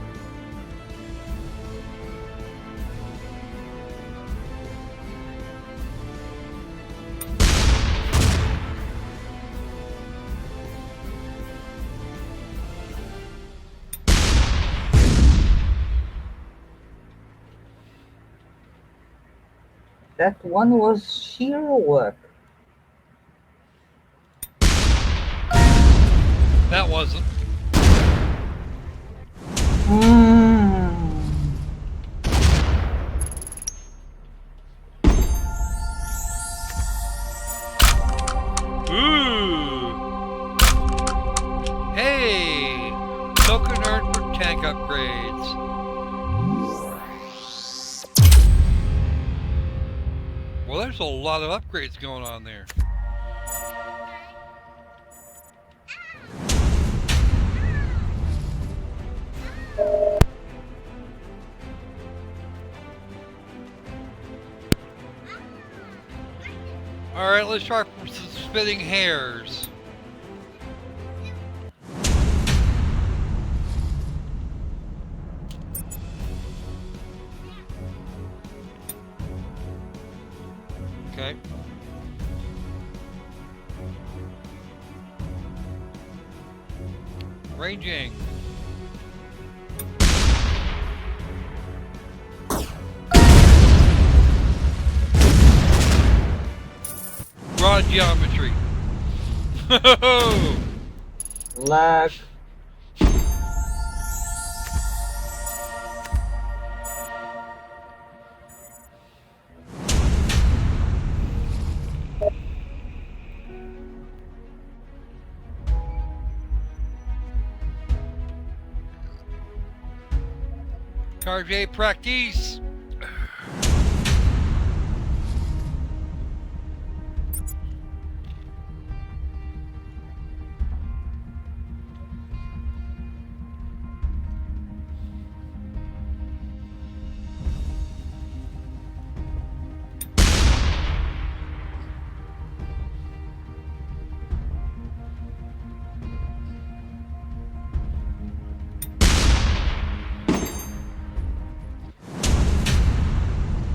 Speaker 3: That one was sheer work.
Speaker 1: That wasn't. Ooh! Hey! tank upgrades. Well, there's a lot of upgrades going on there. Alright, let's try spitting hairs. Okay. Ranging. Rod geometry.
Speaker 3: Lag.
Speaker 1: Cartier practice.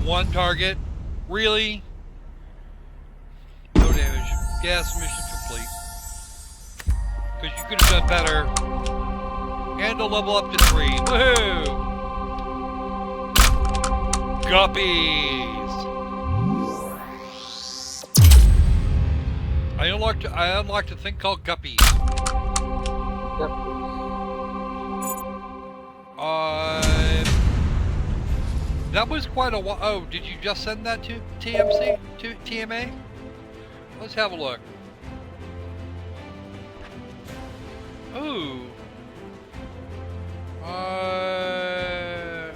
Speaker 1: One target. Really? No damage. Gas mission complete. Because you could have done better. And a level up to 3. Woohoo! Guppies! I unlocked a thing called Guppies. That was quite a while. Oh, did you just send that to TMC? To TMA? Let's have a look. Ooh.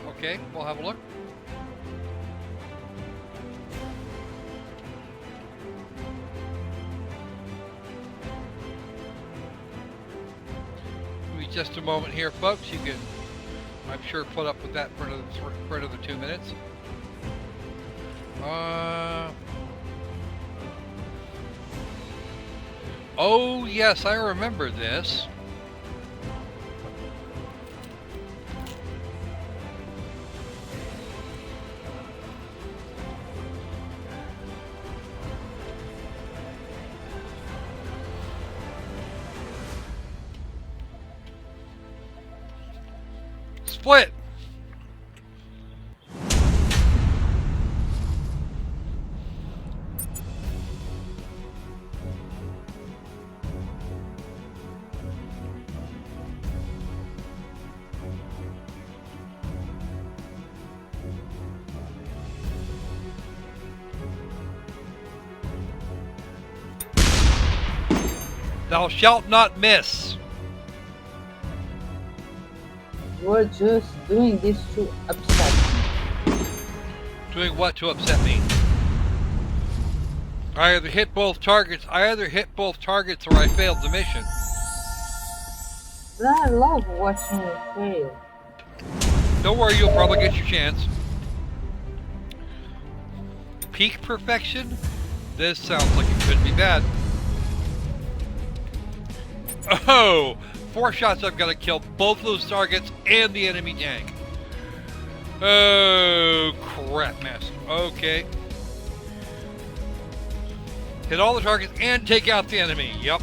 Speaker 1: Okay, we'll have a look. Give me just a moment here, folks. You can, I'm sure, put up with that for another 2 minutes. Oh yes, I remember this. Split. Thou shalt not miss.
Speaker 3: You're just doing this to upset me.
Speaker 1: Doing what to upset me? I either hit both targets. or I failed the mission.
Speaker 3: But I love watching you fail.
Speaker 1: Don't worry, you'll probably get your chance. Peak perfection? This sounds like it could be bad. Oh! 4 shots, I've got to kill both those targets and the enemy tank. Oh, crap mess. Okay. Hit all the targets and take out the enemy. Yep.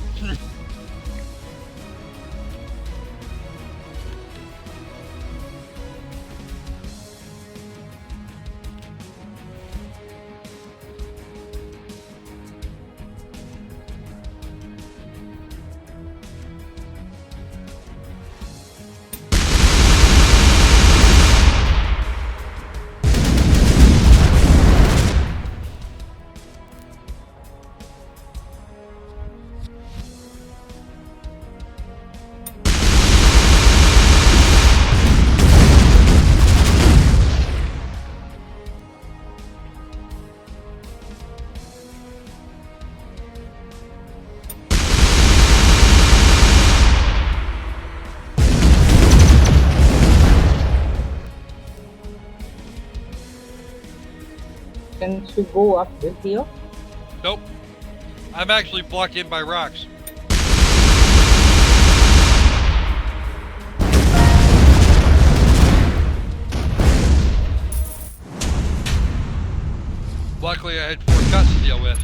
Speaker 3: Can't you go up the hill?
Speaker 1: Nope. I'm actually blocked in by rocks. Luckily, I had 4 cuts to deal with.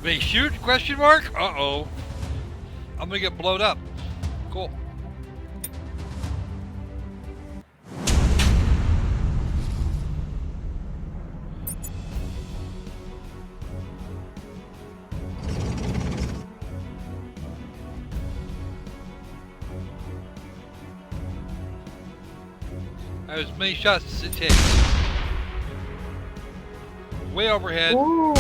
Speaker 1: They shoot? Question mark? Uh-oh. I'm gonna get blowed up. Cool. I have as many shots as it takes. Way overhead.
Speaker 3: Ooh.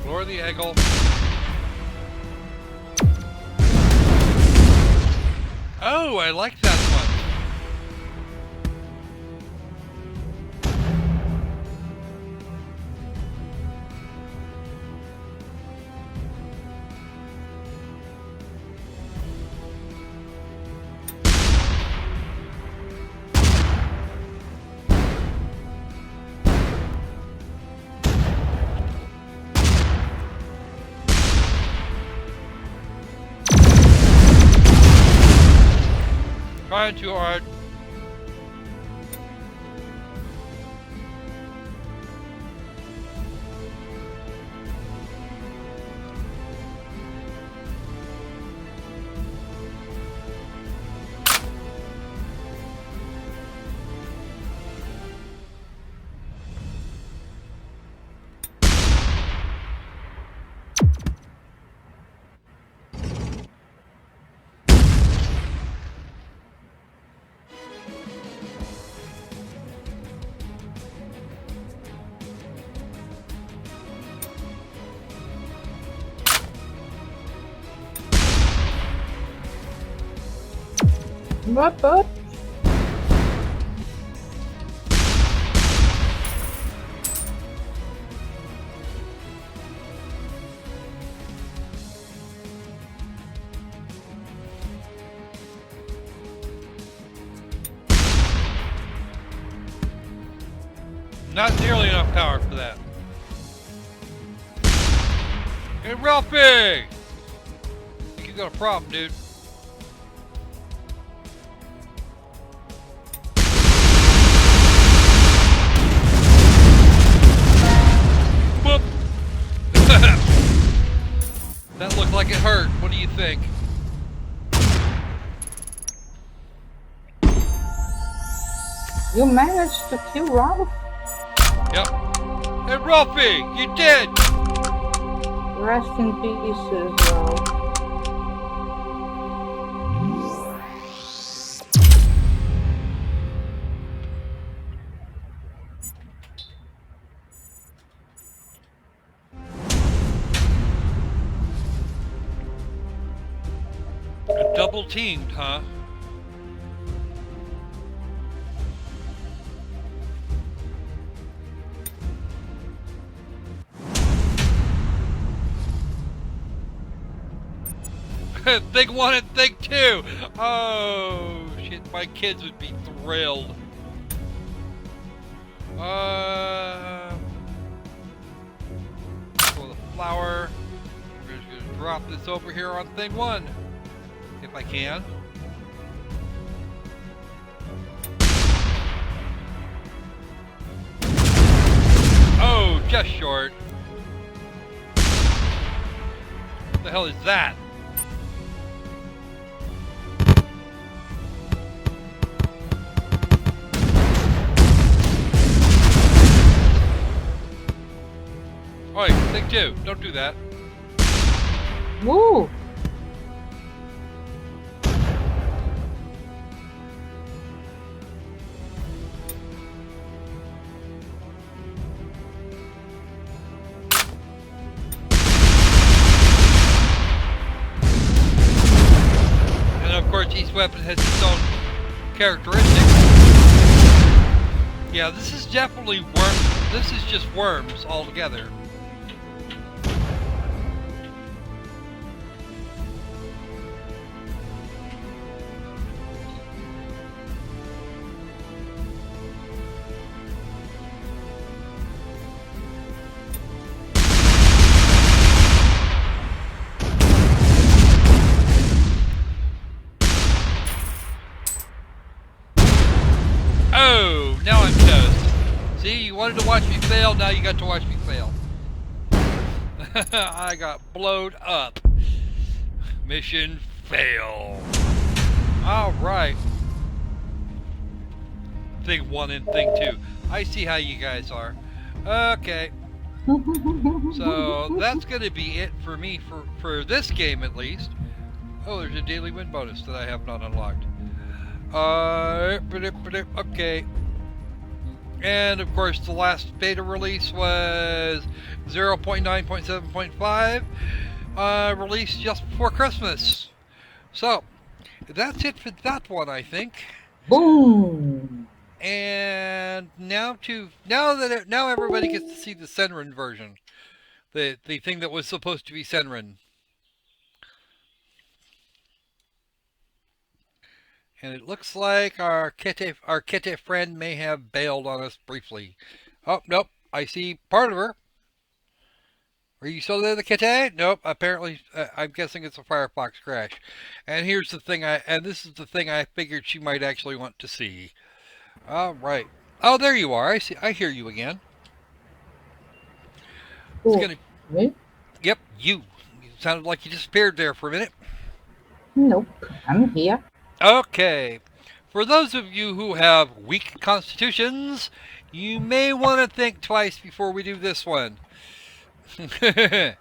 Speaker 1: Lower the angle. Oh, I like that one. Trying too hard.
Speaker 3: What?
Speaker 1: Not nearly enough power for that. Hey, Ralphie! I think you got a problem, dude. Whoop! That looked like it hurt. What do you think?
Speaker 3: You managed to kill Ralph?
Speaker 1: Yep. Hey, Ralphie! You did!
Speaker 3: Rest in pieces, Ralph.
Speaker 1: Double teamed, huh? Thing 1 and Thing 2! Oh, shit, my kids would be thrilled. For the flower, we're just gonna drop this over here on Thing 1. If I can. Oh, just short. What the hell is that? Alright, Thing 2, don't do that.
Speaker 3: Woo!
Speaker 1: this weapon has its own characteristics. Yeah, this is definitely worms. This is just worms altogether. Oh, now I'm toast. See, you wanted to watch me fail, now you got to watch me fail. I got blowed up. Mission fail. Alright. Thing 1 and thing 2. I see how you guys are. Okay. So, that's going to be it for me for this game at least. Oh, there's a daily win bonus that I have not unlocked. Okay. And of course, the last beta release was 0.9.7.5, released just before Christmas. So, that's it for that one, I think.
Speaker 3: Boom!
Speaker 1: And now everybody gets to see the Senran version, the thing that was supposed to be Senran. And it looks like our Kete friend may have bailed on us briefly. Oh, nope. I see part of her. Are you still there, the Kete? Nope. Apparently, I'm guessing it's a Firefox crash. And here's the thing this is the thing I figured she might actually want to see. All right. Oh, there you are. I hear you again.
Speaker 3: Me?
Speaker 1: Yep, you. It sounded like you disappeared there for a minute.
Speaker 3: Nope, I'm here.
Speaker 1: Okay. For those of you who have weak constitutions, you may want to think twice before we do this one. Okay.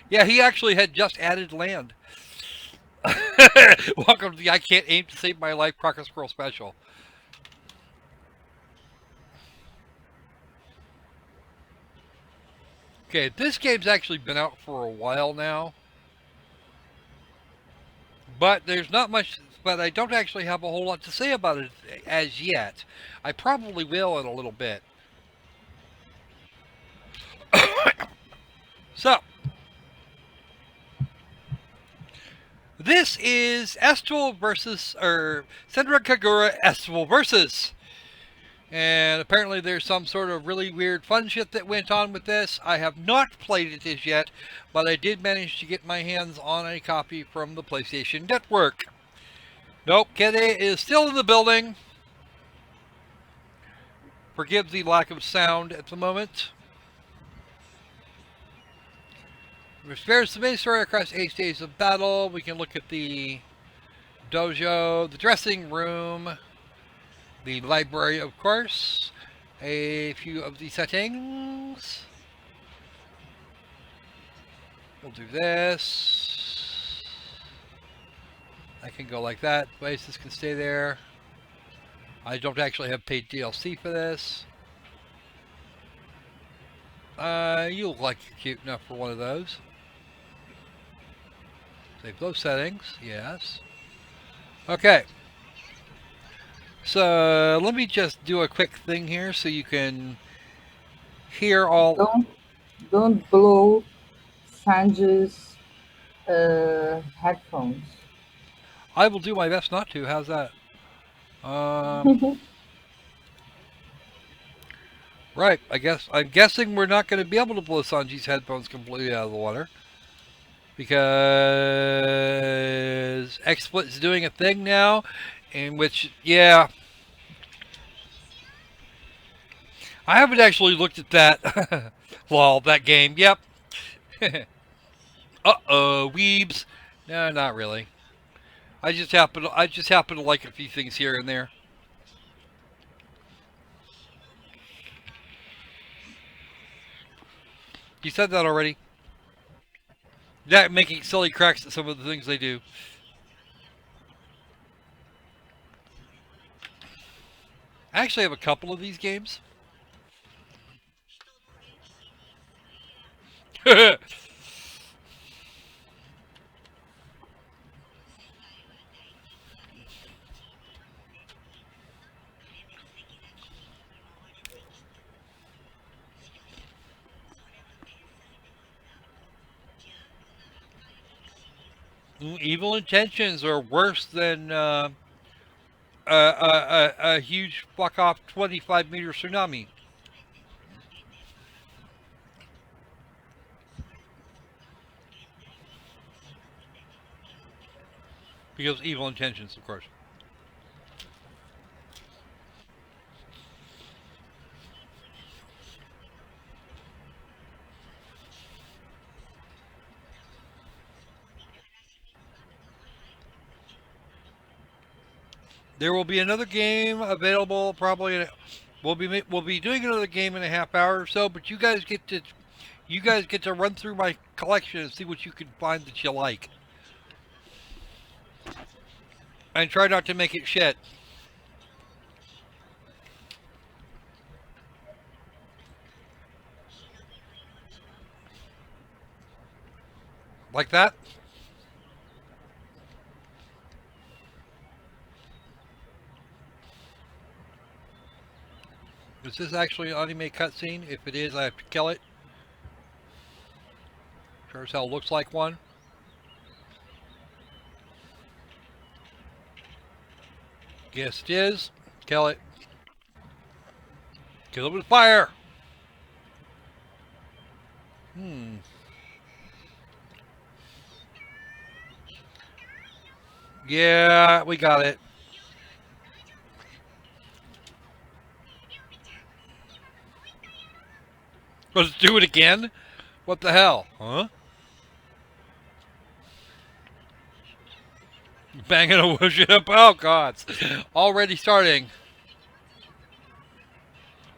Speaker 1: Yeah, he actually had just added land. Welcome to the I Can't Aim to Save My Life Crocker Squirrel special. Okay, this game's actually been out for a while now. But there's not much, but I don't actually have a whole lot to say about it as yet. I probably will in a little bit. So, this is Estival versus, Senran Kagura Estival versus. And apparently there's some sort of really weird fun shit that went on with this. I have not played it as yet, but I did manage to get my hands on a copy from the PlayStation Network. Nope, Kede is still in the building. Forgive the lack of sound at the moment. Spares the main story across 8 stages of battle. We can look at the dojo, the dressing room, the library, of course, a few of the settings. We'll do this. I can go like that. Places can stay there. I don't actually have paid DLC for this. You look like you're cute enough for one of those. Save those settings, yes. Okay. So let me just do a quick thing here so you can hear all.
Speaker 3: Don't blow Sanjay's headphones.
Speaker 1: I will do my best not to. How's that? Right. I'm guessing we're not going to be able to blow Sanji's headphones completely out of the water because XSplit's doing a thing now, in which, yeah. I haven't actually looked at that. Lol, that game. Yep. Uh-oh, weebs. No, not really. I just happen to like a few things here and there. You said that already. That making silly cracks at some of the things they do. I actually have a couple of these games. Evil intentions are worse than a huge fuck off 25-meter tsunami. Because evil intentions, of course. There will be another game available probably. We'll be doing another game in a half hour or so, but you guys get to run through my collection and see what you can find that you like, and try not to make it shit. Like that. Is this actually an anime cutscene? If it is, I have to kill it. Sure as hell looks like one. Yes, it is. Kill it. Kill it with fire. Yeah, we got it. Let's do it again? What the hell? Huh? Banging a worship up. Oh, God. Already starting.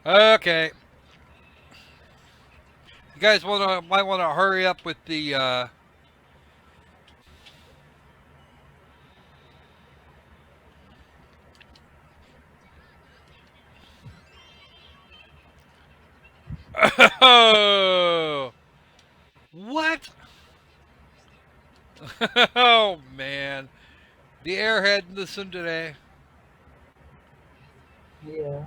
Speaker 1: Okay. You guys might want to hurry up with the, Oh! What? Oh, man. The airhead in the tsundere.
Speaker 3: Yeah.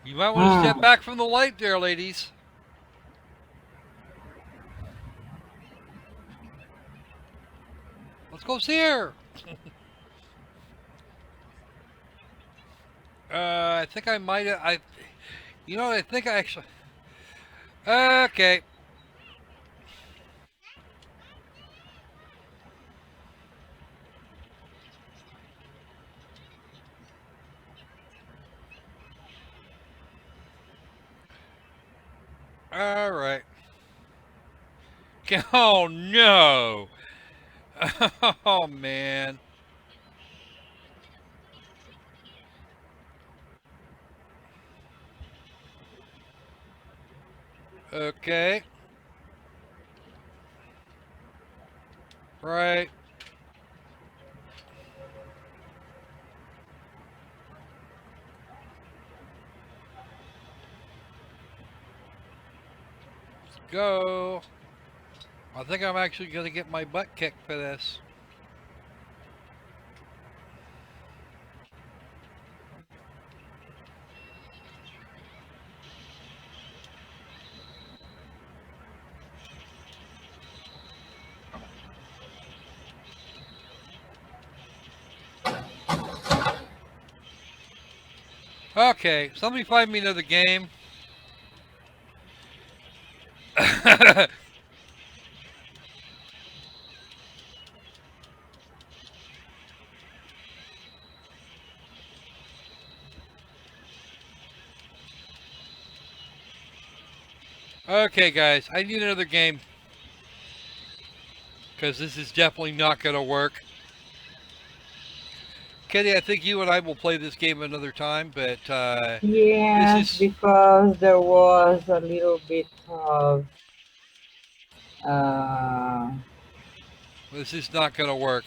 Speaker 1: You might want to step back from the light there, ladies. Let's go see her. I think I might have. I think I actually. Okay. All right. Oh no. Oh man. Okay. Right. Let's go. I think I'm actually gonna get my butt kicked for this. Okay, somebody find me another game. Okay, guys, I need another game. Because this is definitely not going to work. Kitty, I think you and I will play this game another time, but
Speaker 3: Yes, because there was a little bit of
Speaker 1: this is not going to work.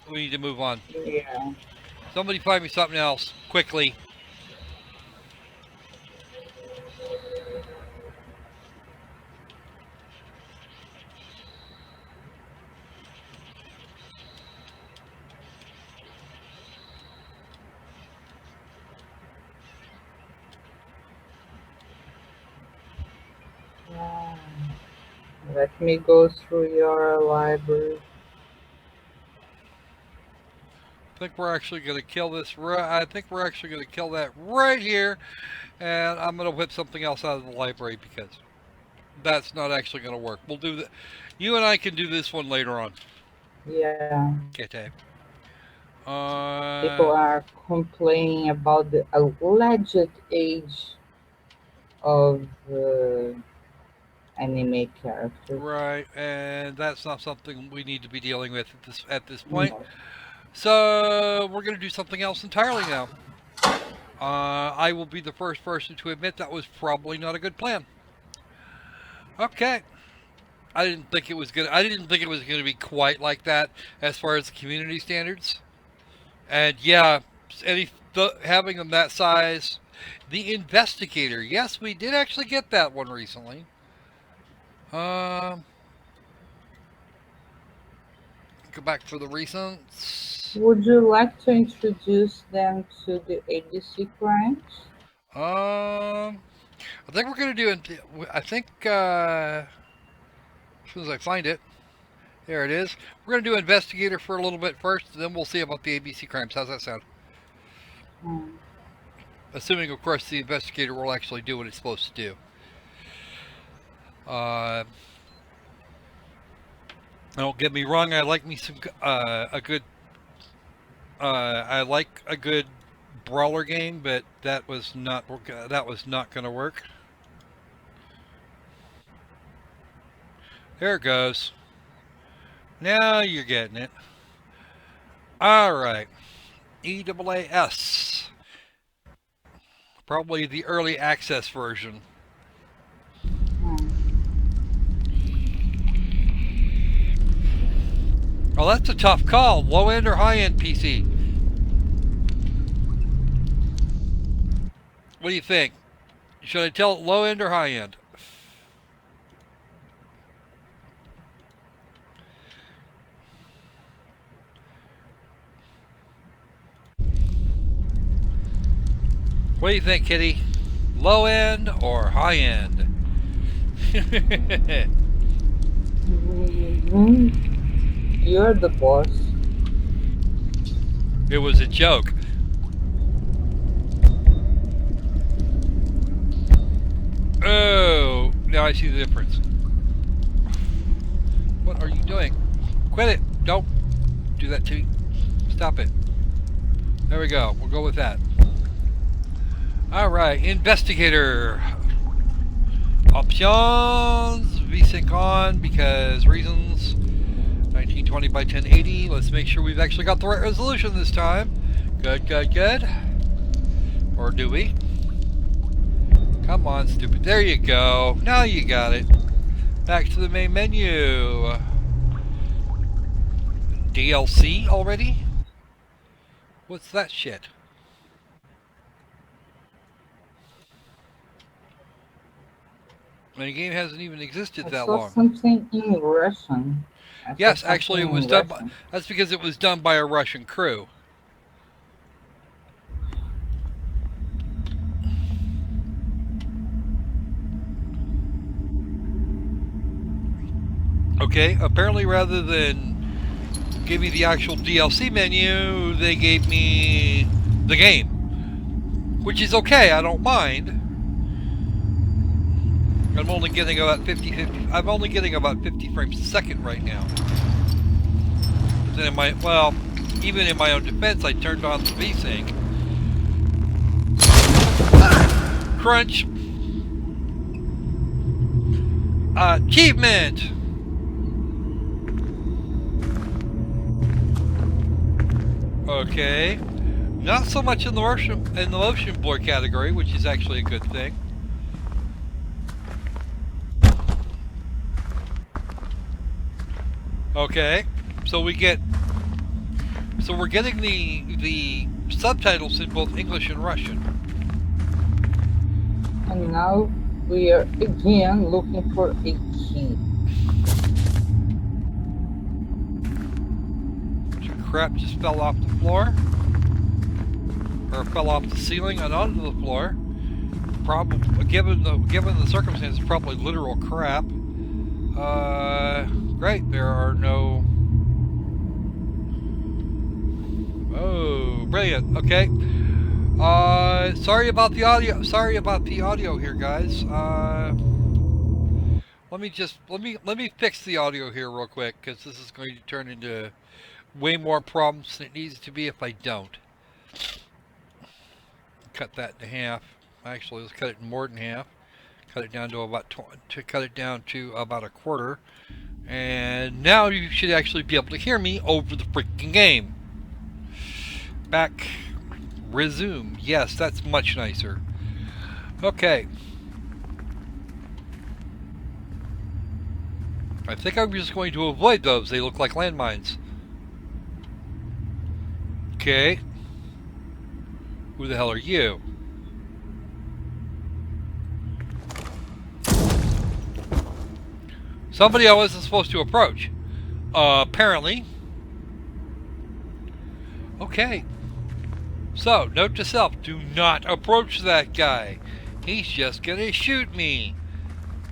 Speaker 1: We need to move on.
Speaker 3: yeah.
Speaker 1: Somebody find me something else, quickly.
Speaker 3: Let me go through your library.
Speaker 1: I think we're actually going to kill this. I think we're actually going to kill that right here, and I'm going to whip something else out of the library because that's not actually going to work. We'll do that. You and I can do this one later on.
Speaker 3: Yeah.
Speaker 1: Okay.
Speaker 3: People are complaining about the alleged age of anime characters.
Speaker 1: Right, and that's not something we need to be dealing with at this point.
Speaker 3: No.
Speaker 1: So we're going to do something else entirely now. I will be the first person to admit that was probably not a good plan. Okay. I didn't think it was gonna be quite like that as far as the community standards. And yeah, having them that size. The investigator. Yes, we did actually get that one recently. Go back for the recents.
Speaker 3: Would you like to introduce them to the ABC crimes?
Speaker 1: I think we're gonna do. I think as soon as I find it, there it is. We're gonna do investigator for a little bit first, then we'll see about the ABC crimes. How's that sound? Assuming, of course, the investigator will actually do what it's supposed to do. Don't get me wrong. I like me some a good. I like a good brawler game, but that was not going to work. There it goes. Now you're getting it. All right. EAAS. Probably the early access version. Oh, that's a tough call. Low end or high end PC? What do you think? Should I tell it low end or high end? What do you think, Kitty? Low end or high end?
Speaker 3: You're the boss.
Speaker 1: It was a joke. Oh, now I see the difference. What are you doing? Quit it. Don't do that to me. Stop it. There we go. We'll go with that. Alright, investigator. Options. VSync on because reasons. 1920 by 1080. Let's make sure we've actually got the right resolution this time. Good, good, good. Or do we? Come on, stupid. There you go. Now you got it. Back to the main menu. DLC already? What's that shit? The game hasn't even existed that long.
Speaker 3: Something in Russian.
Speaker 1: Yes, actually it was done by, that's because it was done by a Russian crew. Okay, apparently rather than give me the actual DLC menu, they gave me the game. Which is okay, I don't mind. I'm only getting about 50 frames a second right now. Then even in my own defense, I turned on the VSync. Crunch. Achievement. Okay. Not so much in the motion blur category, which is actually a good thing. Okay, so we're getting the subtitles in both English and Russian.
Speaker 3: And now we are again looking for a key.
Speaker 1: Crap just fell off the floor, or fell off the ceiling and onto the floor. Probably, given the circumstances, probably literal crap. Great. There are no. Oh, brilliant. Okay. Sorry about the audio. Sorry about the audio here, guys. Let me fix the audio here real quick, because this is going to turn into way more problems than it needs to be if I don't. Cut that in half. Actually, let's cut it more than half. Cut it down to about a quarter. And now you should actually be able to hear me over the freaking game. Back. Resume. Yes, that's much nicer. Okay. I think I'm just going to avoid those. They look like landmines. Okay. Who the hell are you? Somebody I wasn't supposed to approach. Apparently. Okay. So, note to self, do not approach that guy. He's just gonna shoot me.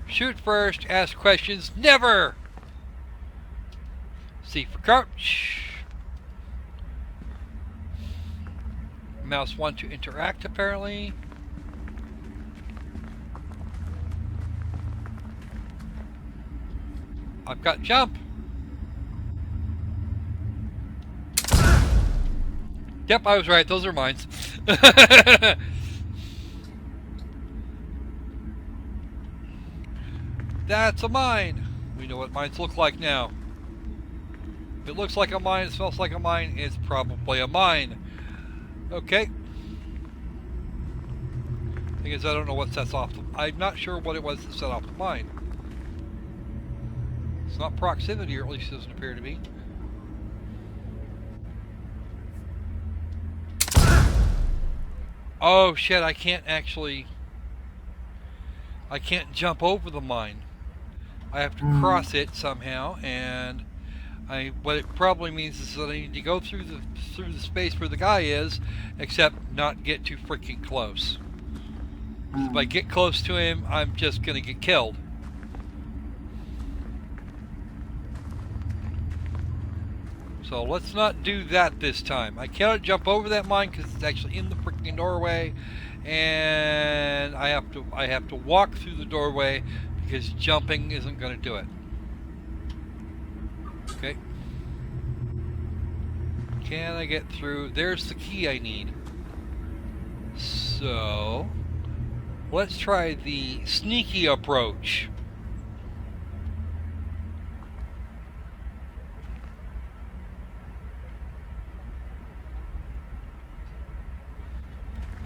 Speaker 1: Shoot first, ask questions, never! C for crouch. Mouse 1 to interact, apparently. I've got jump. Yep, I was right. Those are mines. That's a mine. We know what mines look like now. If it looks like a mine, it smells like a mine, it's probably a mine. Okay. Thing is, I don't know what sets off the... I'm not sure what it was that set off the mine. It's not proximity, or at least it doesn't appear to be. Oh shit, I can't jump over the mine. I have to cross it somehow, and what it probably means is that I need to go through the space where the guy is, except not get too freaking close. If I get close to him, I'm just gonna get killed. So let's not do that this time. I cannot jump over that mine because it's actually in the freaking doorway, and I have to walk through the doorway because jumping isn't going to do it. Okay. Can I get through? There's the key I need. So let's try the sneaky approach.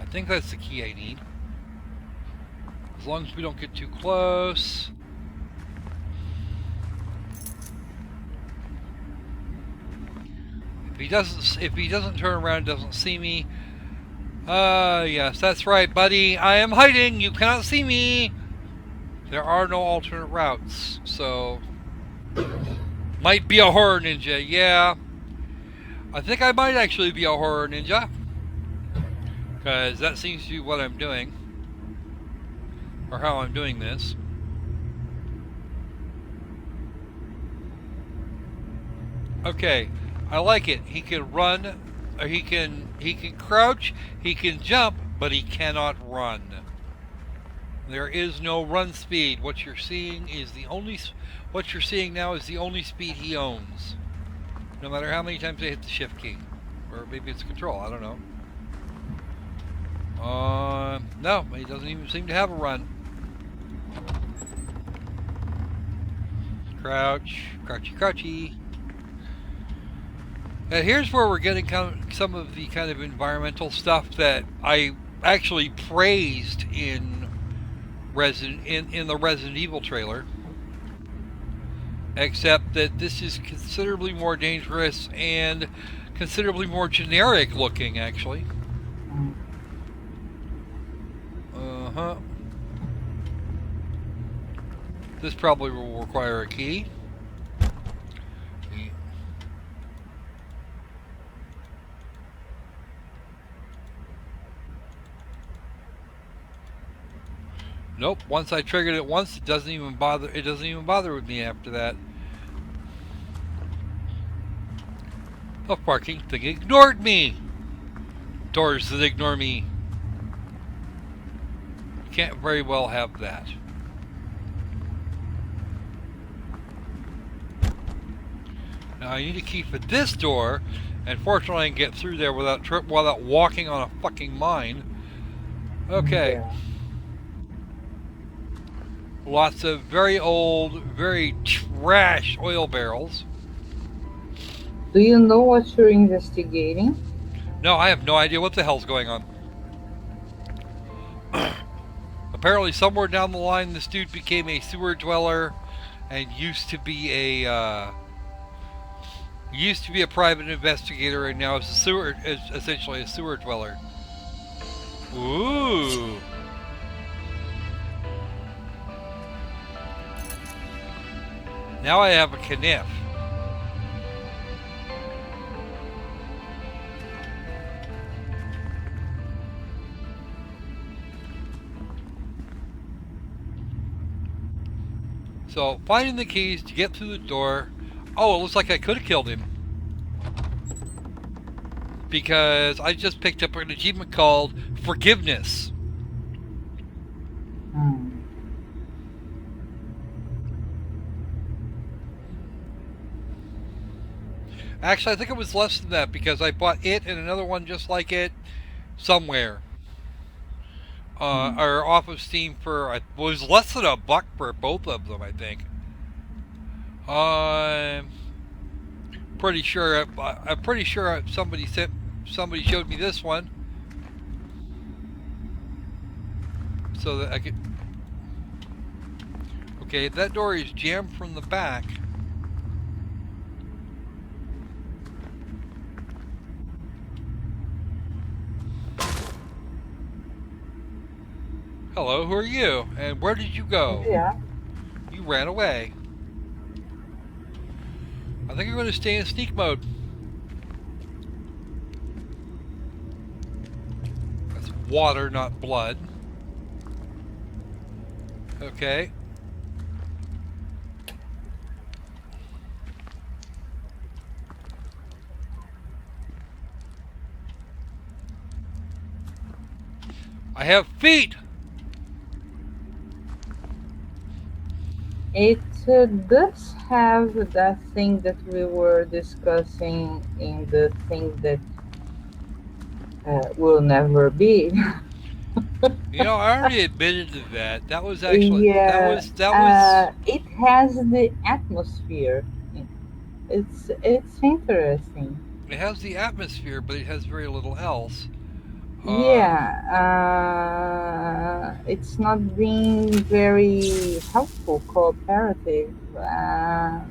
Speaker 1: I think that's the key I need. As long as we don't get too close. If he doesn't turn around, doesn't see me. Yes, that's right, buddy. I am hiding. You cannot see me. There are no alternate routes, so might be a horror ninja. Yeah, I think I might actually be a horror ninja. Because that seems to be what I'm doing. Or how I'm doing this. Okay, I like it. He can run, or he can crouch, he can jump, but he cannot run. There is no run speed. What you're seeing now is the only speed he owns. No matter how many times I hit the shift key. Or maybe it's control, I don't know. No, he doesn't even seem to have a run. Crouch, crouchy, crouchy. And here's where we're getting some of the kind of environmental stuff that I actually praised in the Resident Evil trailer. Except that this is considerably more dangerous and considerably more generic looking, actually. This probably will require a key. Nope. Once I triggered it once, it doesn't even bother. It doesn't even bother with me after that. The parking thing ignored me. Doors that ignore me. You can't very well have that. Now I need a key for this door, and fortunately I can get through there without walking on a fucking mine. Okay.
Speaker 3: Yeah.
Speaker 1: Lots of very old, very trash oil barrels.
Speaker 3: Do you know what you're investigating?
Speaker 1: No, I have no idea what the hell's going on. Apparently somewhere down the line this dude became a sewer dweller and used to be a private investigator, and now is essentially a sewer dweller. Ooh. Now I have a kniff. So, finding the keys to get through the door. Oh, it looks like I could have killed him. Because I just picked up an achievement called Forgiveness.
Speaker 3: Hmm.
Speaker 1: Actually, I think it was less than that because I bought it and another one just like it somewhere. Or off of Steam for, it was less than $1 for both of them, I think. I'm pretty sure somebody showed me this one. So that I could... Okay, that door is jammed from the back. Hello, who are you? And where did you go?
Speaker 3: Yeah.
Speaker 1: You ran away. I think I'm going to stay in sneak mode. That's water, not blood. Okay. I have feet!
Speaker 3: It does have that thing that we were discussing in the thing that will never be.
Speaker 1: You know, I already admitted to that. That was actually...
Speaker 3: Yeah.
Speaker 1: That was...
Speaker 3: It has the atmosphere. It's interesting.
Speaker 1: It has the atmosphere, but it has very little else.
Speaker 3: It's not being very helpful, cooperative. A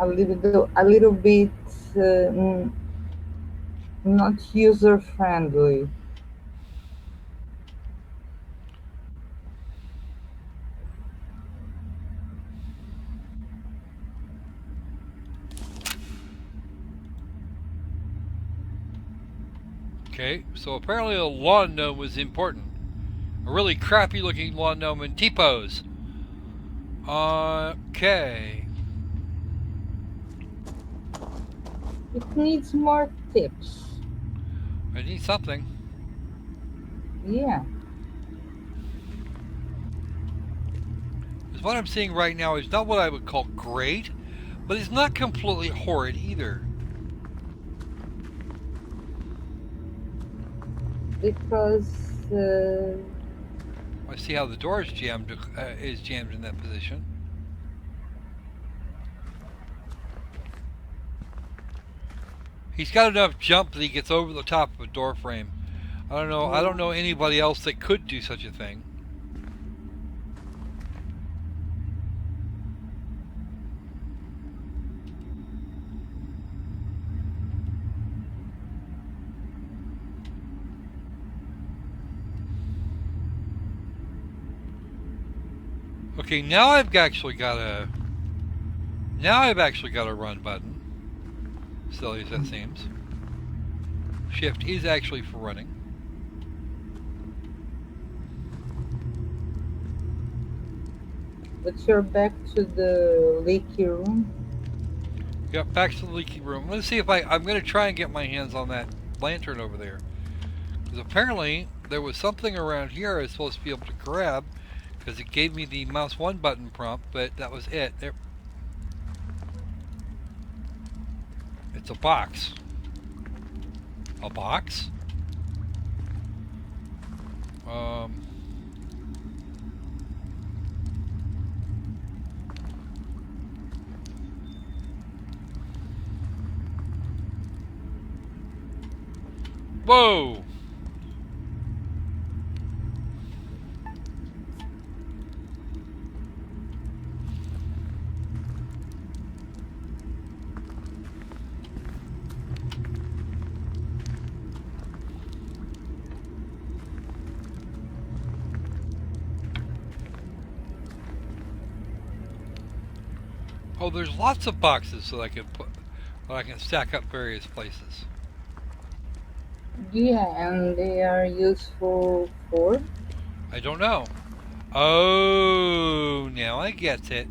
Speaker 3: little bit not user friendly.
Speaker 1: Okay, so apparently a lawn gnome was important. A really crappy looking lawn gnome in T-pose. Okay.
Speaker 3: It needs more tips.
Speaker 1: I need something.
Speaker 3: Yeah.
Speaker 1: Because what I'm seeing right now is not what I would call great, but it's not completely horrid either.
Speaker 3: Because
Speaker 1: I see how the door is jammed in that position. He's got enough jump that he gets over the top of a door frame. I don't know anybody else that could do such a thing. Okay, now I've actually got a run button. Silly as that seems. Shift is actually for running.
Speaker 3: But you're back to the leaky room.
Speaker 1: Yep, back to the leaky room. Let's see if I'm going to try and get my hands on that lantern over there. Because apparently there was something around here I was supposed to be able to grab. Because it gave me the mouse 1 button prompt, but that was it. There. It's a box. A box? Whoa! Oh, there's lots of boxes that I can stack up various places.
Speaker 3: Yeah, and they are useful for.
Speaker 1: I don't know. Oh, now I get it.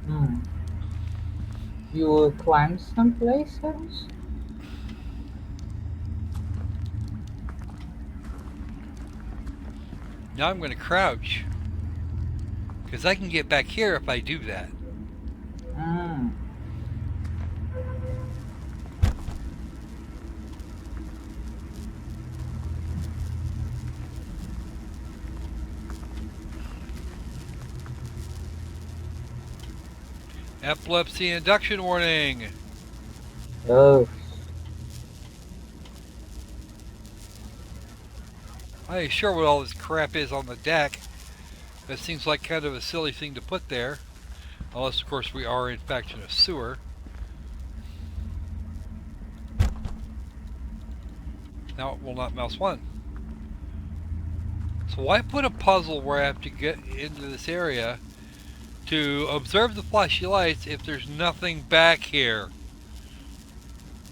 Speaker 3: Hmm. You will climb some places.
Speaker 1: Now I'm going to crouch. Because I can get back here if I do that.
Speaker 3: Hmm.
Speaker 1: Epilepsy induction warning.
Speaker 3: Oh.
Speaker 1: I ain't sure what all this crap is on the deck. That seems like kind of a silly thing to put there. Unless, of course, we are in fact in a sewer. Now it will not mouse 1. So why put a puzzle where I have to get into this area to observe the flashy lights if there's nothing back here?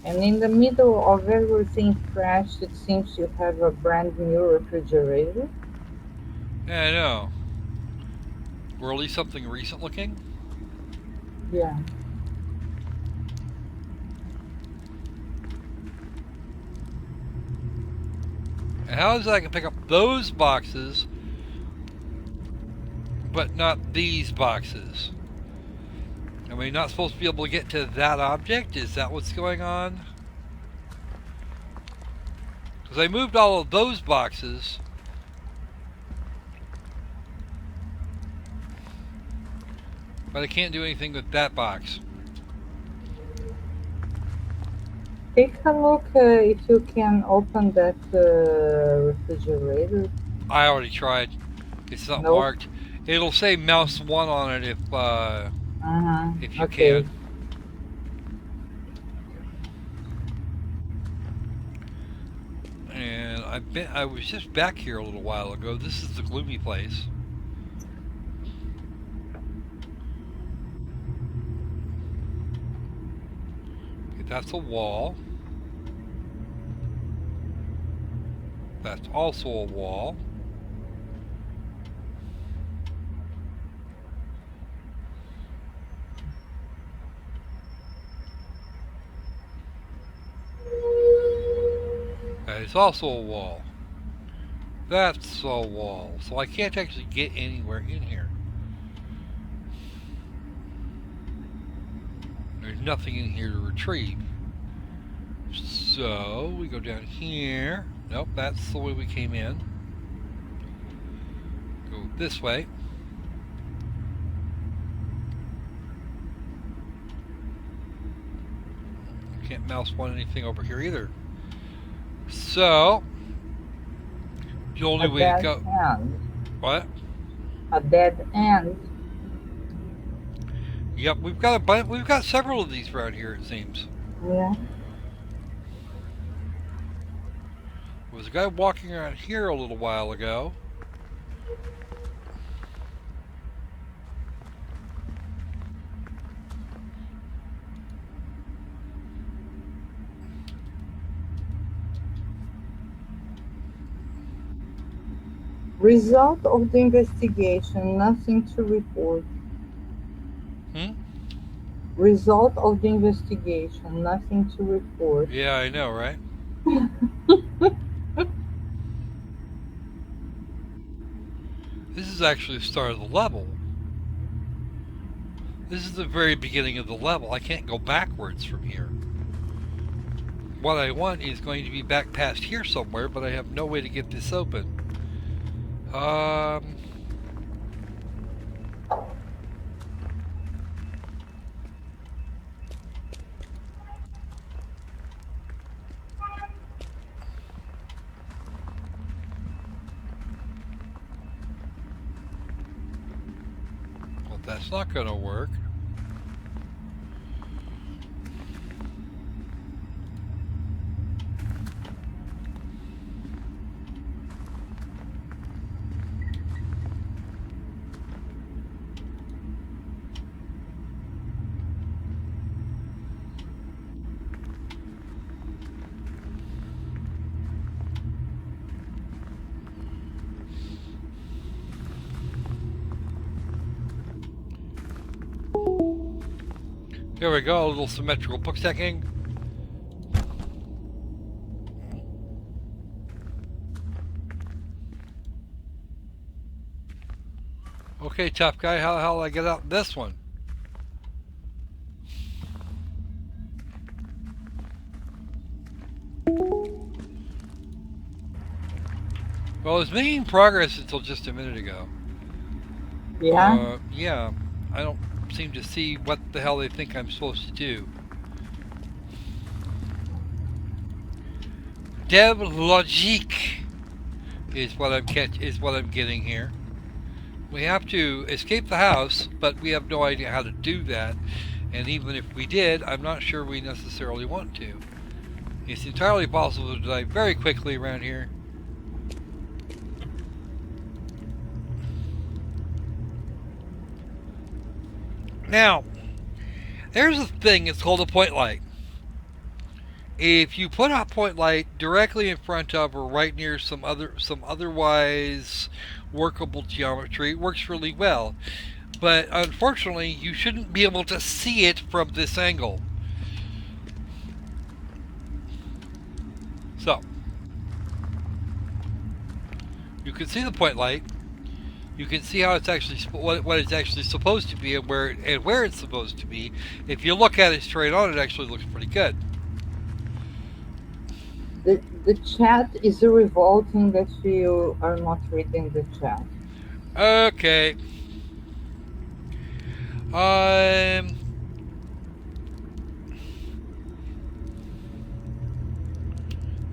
Speaker 3: And in the middle of everything fresh, it seems you have a brand new refrigerator.
Speaker 1: Yeah, I know. Or at least something recent looking.
Speaker 3: Yeah.
Speaker 1: And how is it I can pick up those boxes, but not these boxes? Am I not supposed to be able to get to that object? Is that what's going on? Because I moved all of those boxes. But I can't do anything with that box.
Speaker 3: Take a look if you can open that refrigerator.
Speaker 1: I already tried. It's not
Speaker 3: Nope.
Speaker 1: marked. It'll say mouse 1 on it if you
Speaker 3: Okay.
Speaker 1: can. And I was just back here a little while ago. This is the gloomy place. Okay, that's a wall. That's also a wall. That is also a wall. That's a wall. So I can't actually get anywhere in here. There's nothing in here to retrieve. So we go down here. Nope, that's the way we came in. Go this way. Can't mouse 1 anything over here either. So the only way to go.
Speaker 3: End.
Speaker 1: What?
Speaker 3: A dead end.
Speaker 1: Yep, we've got a bunch. We've got several of these around here. It seems.
Speaker 3: Yeah.
Speaker 1: There was a guy walking around here a little while ago.
Speaker 3: Result of the investigation, nothing to report.
Speaker 1: Hmm?
Speaker 3: Result of the investigation, nothing to report.
Speaker 1: Yeah, I know, right? This is actually the start of the level. This is the very beginning of the level. I can't go backwards from here. What I want is going to be back past here somewhere, but I have no way to get this open. Well, that's not going to work. There we go, a little symmetrical book stacking. Okay, tough guy, how the hell do I get out this one? Well, I was making progress until just a minute ago.
Speaker 3: Yeah?
Speaker 1: Yeah, I don't seem to see what the hell they think I'm supposed to do. Dev logique is what I'm getting here. We have to escape the house, but we have no idea how to do that. And even if we did, I'm not sure we necessarily want to. It's entirely possible to die very quickly around here. Now, there's a thing, it's called a point light. If you put a point light directly in front of or right near some otherwise workable geometry, it works really well. But unfortunately, you shouldn't be able to see it from this angle. So, you can see the point light. You can see how it's actually what it's actually supposed to be and where it's supposed to be. If you look at it straight on, it actually looks pretty good.
Speaker 3: The chat is revolting that you are not reading the chat.
Speaker 1: Okay.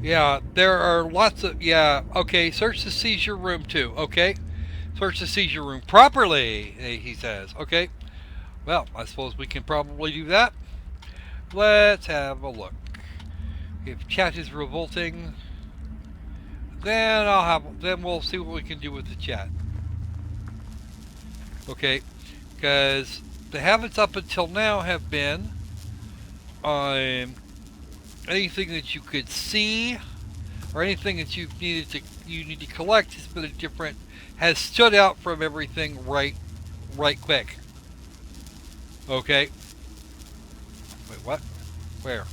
Speaker 1: Yeah, there are lots of, yeah, okay, search the seizure room too, okay? Search the seizure room properly, he says, okay? Well, I suppose we can probably do that. Let's have a look. If chat is revolting, then we'll see what we can do with the chat. Okay, because the habits up until now have been anything that you could see or anything that you need to collect has stood out from everything right quick. Okay. Wait, what? Where?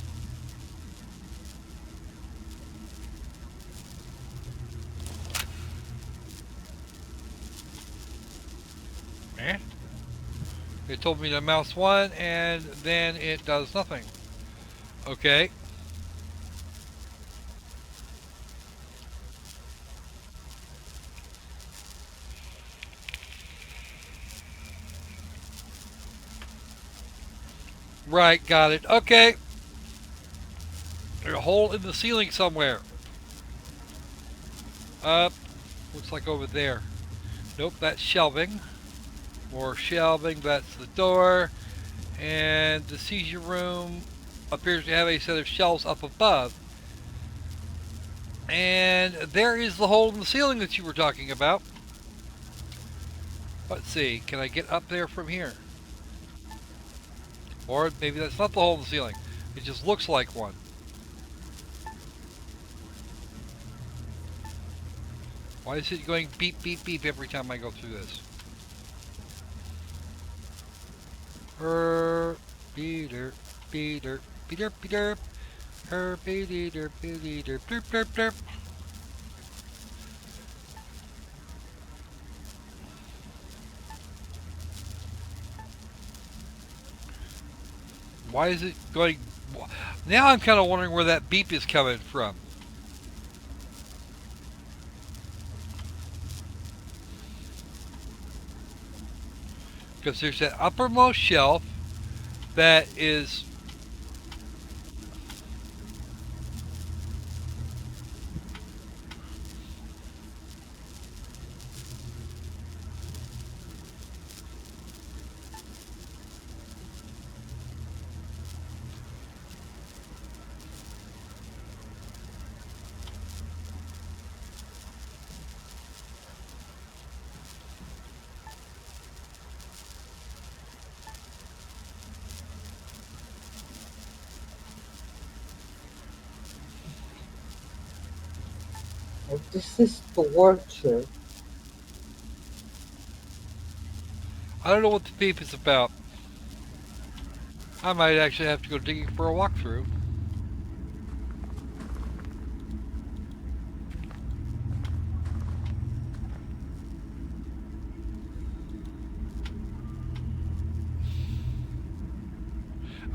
Speaker 1: Eh? It told me to mouse one and then it does nothing. Okay. Right, got it. Okay. There's a hole in the ceiling somewhere. Looks like over there. Nope, that's shelving. More shelving, that's the door. And the seizure room appears to have a set of shelves up above. And there is the hole in the ceiling that you were talking about. Let's see, can I get up there from here? Or maybe that's not the hole in the ceiling. It just looks like one. Why is it going beep, beep, beep every time I go through this? Beater, beater, beater, beater. Beater, beater, derp, derp, derp. Why is it going? Now I'm kind of wondering where that beep is coming from. Because there's that uppermost shelf that is...
Speaker 3: This is torture.
Speaker 1: I don't know what the beep is about. I might actually have to go digging for a walkthrough.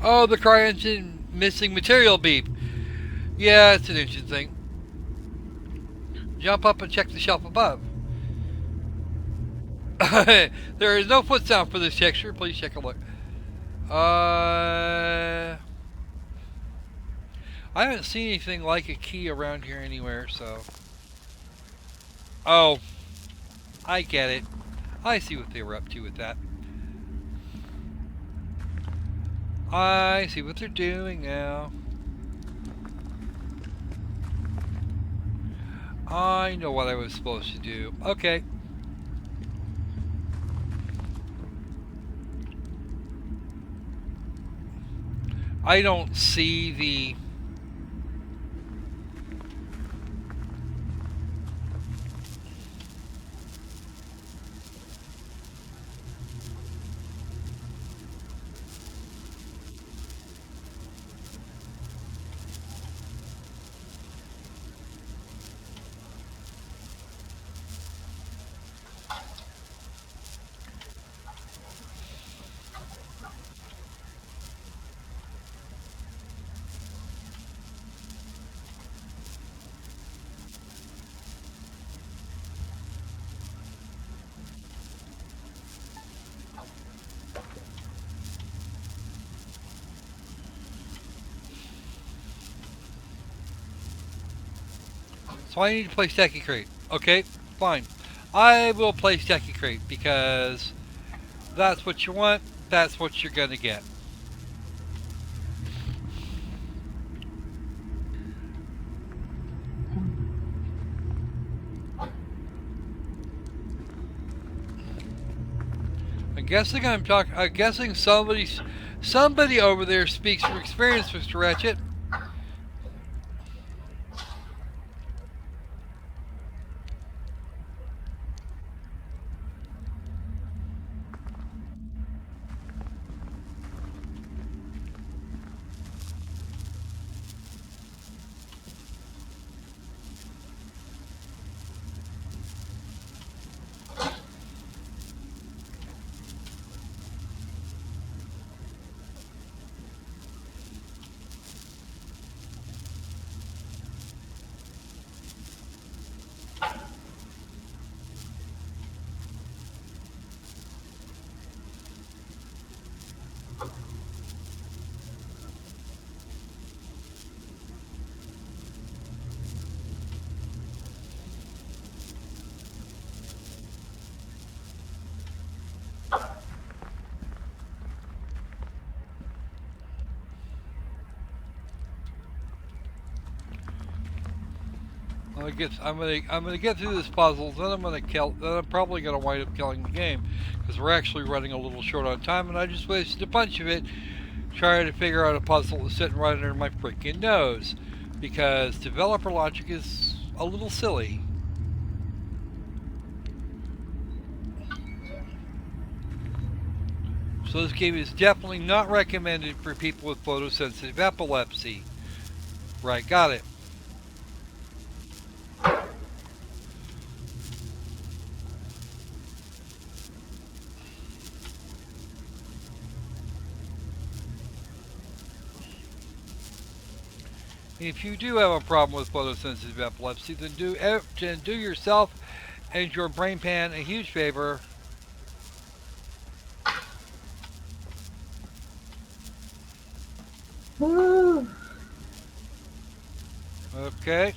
Speaker 1: Oh, the CryEngine missing material beep. Yeah, it's an engine thing. Jump up and check the shelf above. There is no foot sound for this texture. Please check a look. I haven't seen anything like a key around here anywhere, so... Oh, I get it. I see what they were up to with that. I see what they're doing now. I know what I was supposed to do. Okay. I don't see the... So I need to play Stacky Crate. Okay, fine. I will play Stacky Crate because that's what you want. That's what you're gonna get. I'm guessing somebody over there speaks from experience, Mr. Ratchet. I'm gonna get through this puzzle. Then I'm probably gonna wind up killing the game because we're actually running a little short on time, and I just wasted a bunch of it trying to figure out a puzzle that's sitting right under my freaking nose because developer logic is a little silly. So this game is definitely not recommended for people with photosensitive epilepsy. Right, got it. If you do have a problem with photosensitive epilepsy, then do yourself and your brain pan a huge favor.
Speaker 3: Woo.
Speaker 1: Okay.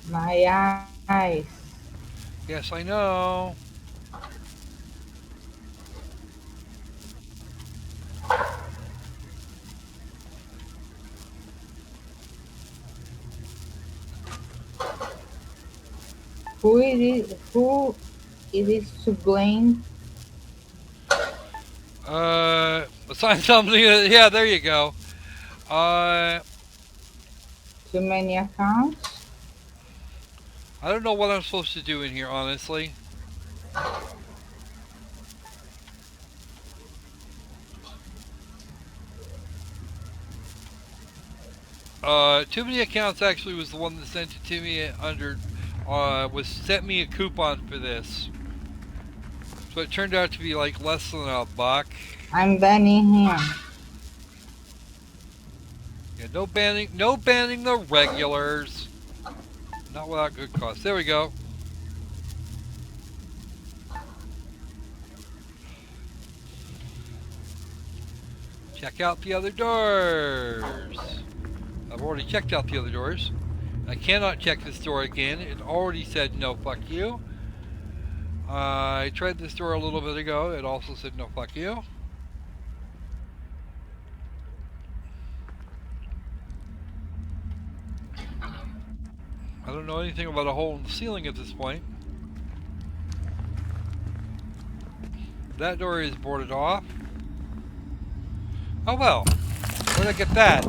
Speaker 3: My eyes.
Speaker 1: Yes, I know.
Speaker 3: Who it is to blame?
Speaker 1: Assign something. Yeah, there you go.
Speaker 3: Too many accounts?
Speaker 1: I don't know what I'm supposed to do in here, honestly. Too many accounts actually was the one that sent it to me under, sent me a coupon for this. So it turned out to be like less than $1.
Speaker 3: I'm banning him.
Speaker 1: Yeah, no banning the regulars. Not without good cause. There we go. Check out the other doors. I've already checked out the other doors. I cannot check this door again. It already said no, fuck you. I tried this door a little bit ago. It also said no, fuck you. I don't know anything about a hole in the ceiling at this point. That door is boarded off. Oh well. Where did I get that?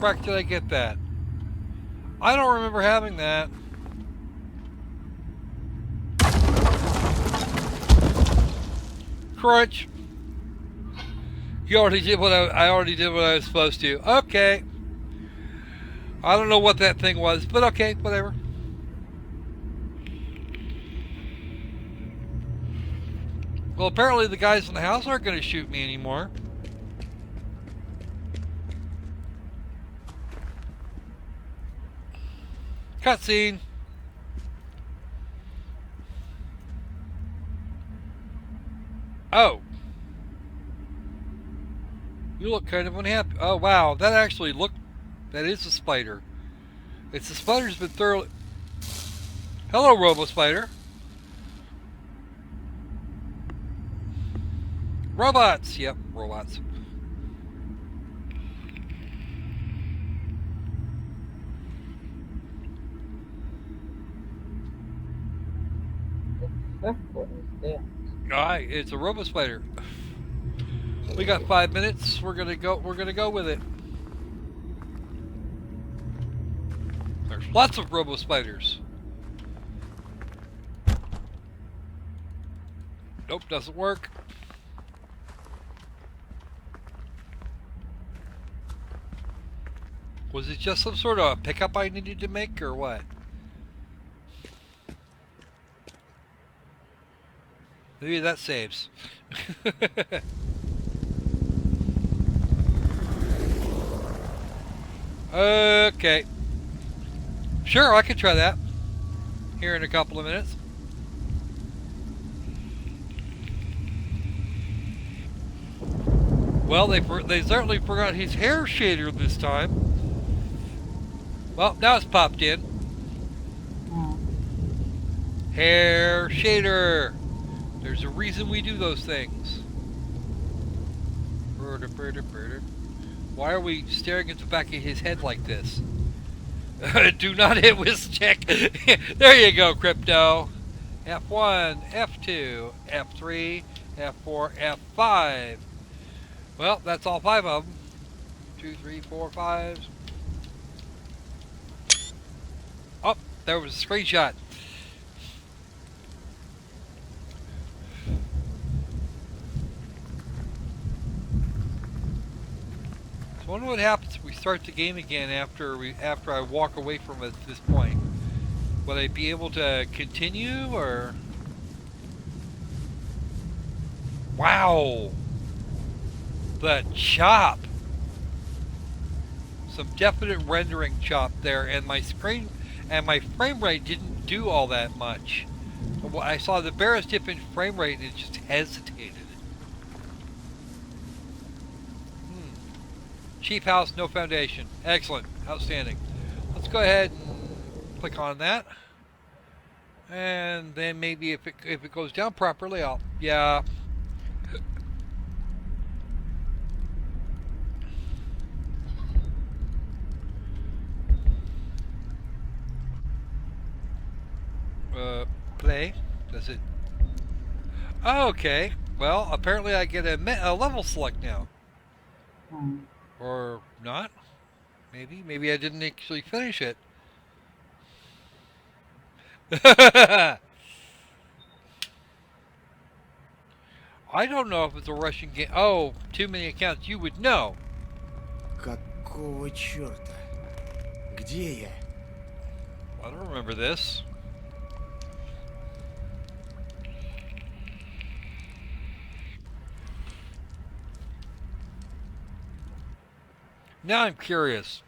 Speaker 1: Where did I get that? I don't remember having that. Crunch. You already did what I already did what I was supposed to. Okay. I don't know what that thing was, but okay, whatever. Well, apparently the guys in the house aren't going to shoot me anymore. Cutscene. Oh. You look kind of unhappy. Oh, wow. That actually looked... That is a spider. It's the spider's been thoroughly... Hello, Robo-Spider. Robots! Yep, robots.
Speaker 3: What is that?
Speaker 1: Alright, it's a Robo-Spider. We got 5 minutes. We're gonna go with it. There's lots of Robo-Spiders. Nope, doesn't work. Was it just some sort of pickup I needed to make, or what? Maybe that saves. Okay. Sure, I could try that. Here in a couple of minutes. Well, they certainly forgot his hair shader this time. Well, now it's popped in. Hair shader. There's a reason we do those things. Why are we staring at the back of his head like this? Do not hit with check. There you go, Crypto. F1, F2, F3, F4, F5. Well, that's all 5 of them. 2, 3, 4, 5. Oh, there was a screenshot. So I wonder what happens if we start the game again after I walk away from it at this point. Will I be able to continue or? Wow, the chop. Some definite rendering chop there, and my screen and my frame rate didn't do all that much. I saw the barest dip in frame rate and it just hesitated. Chief house, no foundation. Excellent, outstanding. Let's go ahead and click on that, and then maybe if it goes down properly, yeah. Play. Does it? Oh, okay. Well, apparently I get a level select now. Or not. Maybe I didn't actually finish it. I don't know if it's a Russian game. Oh, too many accounts. You would know.
Speaker 6: Какого черта? Где я?
Speaker 1: I don't remember this. Now I'm curious.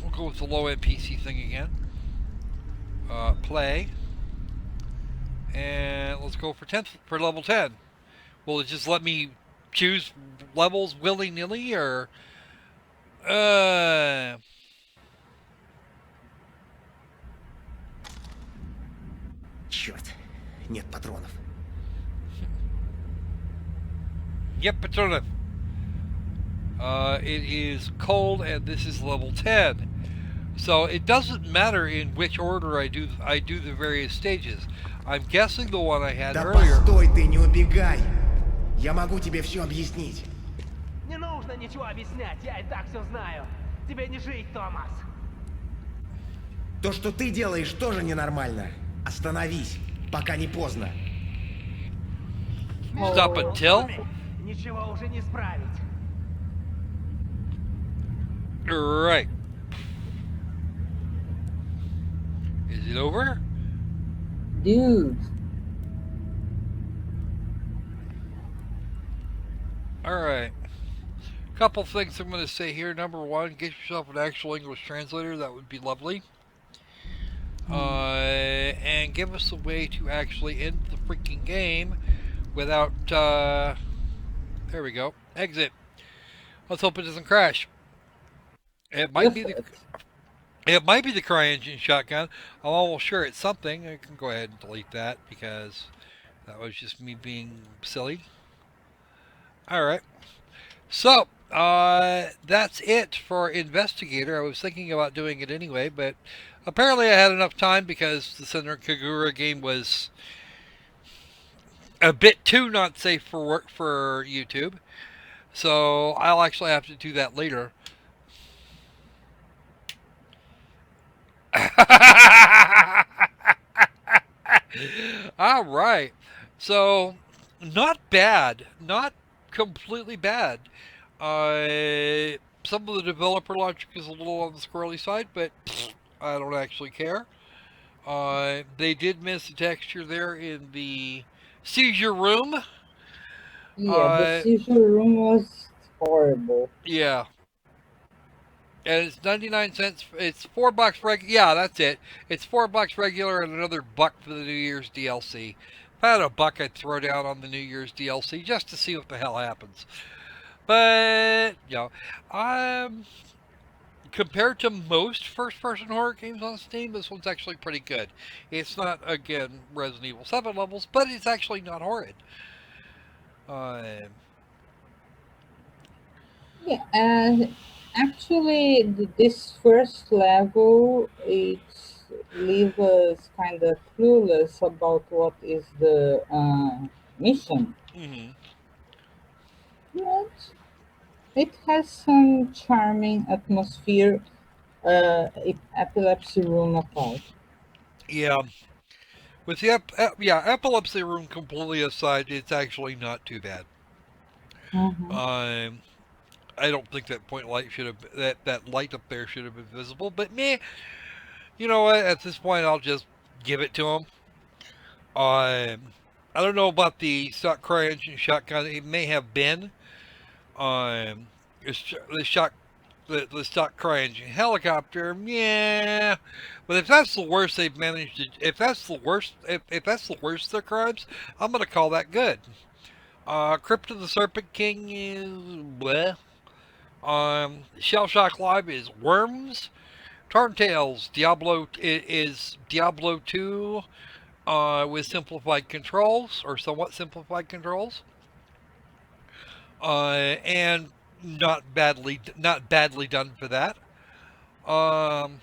Speaker 1: We'll go with the low NPC thing again. Play. And let's go for level 10. Will it just let me choose levels willy-nilly or
Speaker 6: Черт, нет патронов.
Speaker 1: Yep, Patronus. It is cold, and this is level 10. So it doesn't matter in which order I do the various stages. I'm guessing the one I had
Speaker 6: Да
Speaker 1: earlier.
Speaker 6: постой ты, не убегай! Я могу тебе все объяснить.
Speaker 7: Не нужно ничего объяснять, я и так все знаю. Тебе не жить, Томас.
Speaker 6: То, что ты делаешь, тоже ненормально. Остановись, пока не поздно.
Speaker 1: Stop until.
Speaker 7: Ничего уже не исправить.
Speaker 1: Right. Is it over?
Speaker 3: Dude.
Speaker 1: Alright. Couple things I'm going to say here. Number one, get yourself an actual English translator. That would be lovely. And give us a way to actually end the freaking game without, there we go, exit. Let's hope it doesn't crash. It might be the CryEngine shotgun. I'm almost sure it's something. I can go ahead and delete that because that was just me being silly. Alright. So, that's it for Investigator. I was thinking about doing it anyway, but apparently I had enough time because the Senran Kagura game was a bit too not safe for work for YouTube. So I'll actually have to do that later. All right. So not bad. Not completely bad. Some of the developer logic is a little on the squirrely side, but I don't actually care. They did miss the texture there in the seizure room.
Speaker 3: Yeah, the seizure room was horrible.
Speaker 1: Yeah. And it's 99 cents. It's $4 yeah, that's it. It's $4 regular and another $1 for the New Year's DLC. If I had a $1, I'd throw down on the New Year's DLC just to see what the hell happens. But, you know, compared to most first-person horror games on Steam, this one's actually pretty good. It's not, again, Resident Evil 7 levels, but it's actually not horrid.
Speaker 3: Yeah, actually, this first level, it's leave us kind of clueless about what is the mission.
Speaker 1: Hmm.
Speaker 3: But it has some charming atmosphere, epilepsy room apart.
Speaker 1: Yeah, with the epilepsy room completely aside, it's actually not too bad.
Speaker 3: Mm-hmm.
Speaker 1: Um, I don't think that point light should have that light up there should have been visible, but meh. You know what? At this point, I'll just give it to him. I don't know about the stock cryo-engine shotgun. It may have been. Um, the shot the stock cryo-engine helicopter. Yeah, but if that's the worst they've managed to, if that's the worst of their crimes, I'm gonna call that good. Crypt of the Serpent King is bleh. Shell Shock Live is Worms. Tales Diablo is Diablo 2 with simplified controls or somewhat simplified controls, and not badly done for that. Um,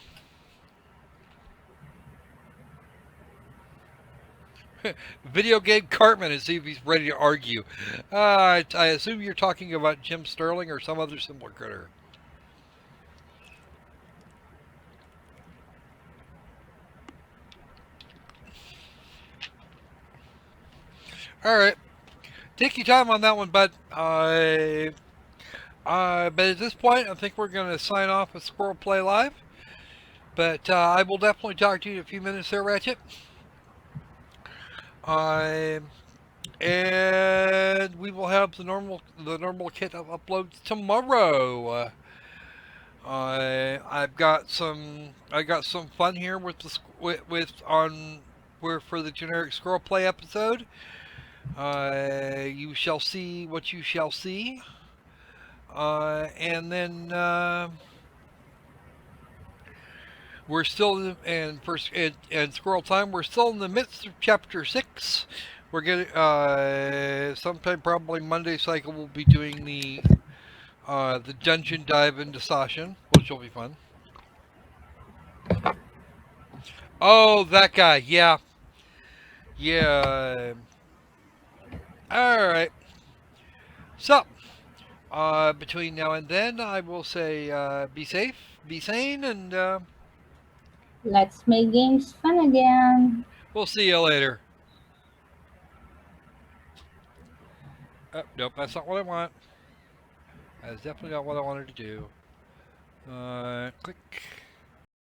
Speaker 1: Video game Cartman and see if he's ready to argue. I assume you're talking about Jim Sterling or some other similar critter. All right, take your time on that one, bud. But at this point, I think we're going to sign off with Squirrel Play Live. But I will definitely talk to you in a few minutes there, Ratchet. Uh, and we will have the normal kit of uploads tomorrow. I got some fun here with the with on where for the generic Squirrel Play episode. You shall see what you shall see. And then we're still in, and Squirrel Time. We're still in the midst of Chapter 6. We're getting sometime probably Monday cycle. We'll be doing the dungeon dive into Sashin, which will be fun. Oh, that guy. Yeah, yeah. All right. So between now and then, I will say be safe, be sane, and
Speaker 3: Let's make games fun again.
Speaker 1: we'll see you later. Nope, that's not what I want. That's definitely not what I wanted to do. Click.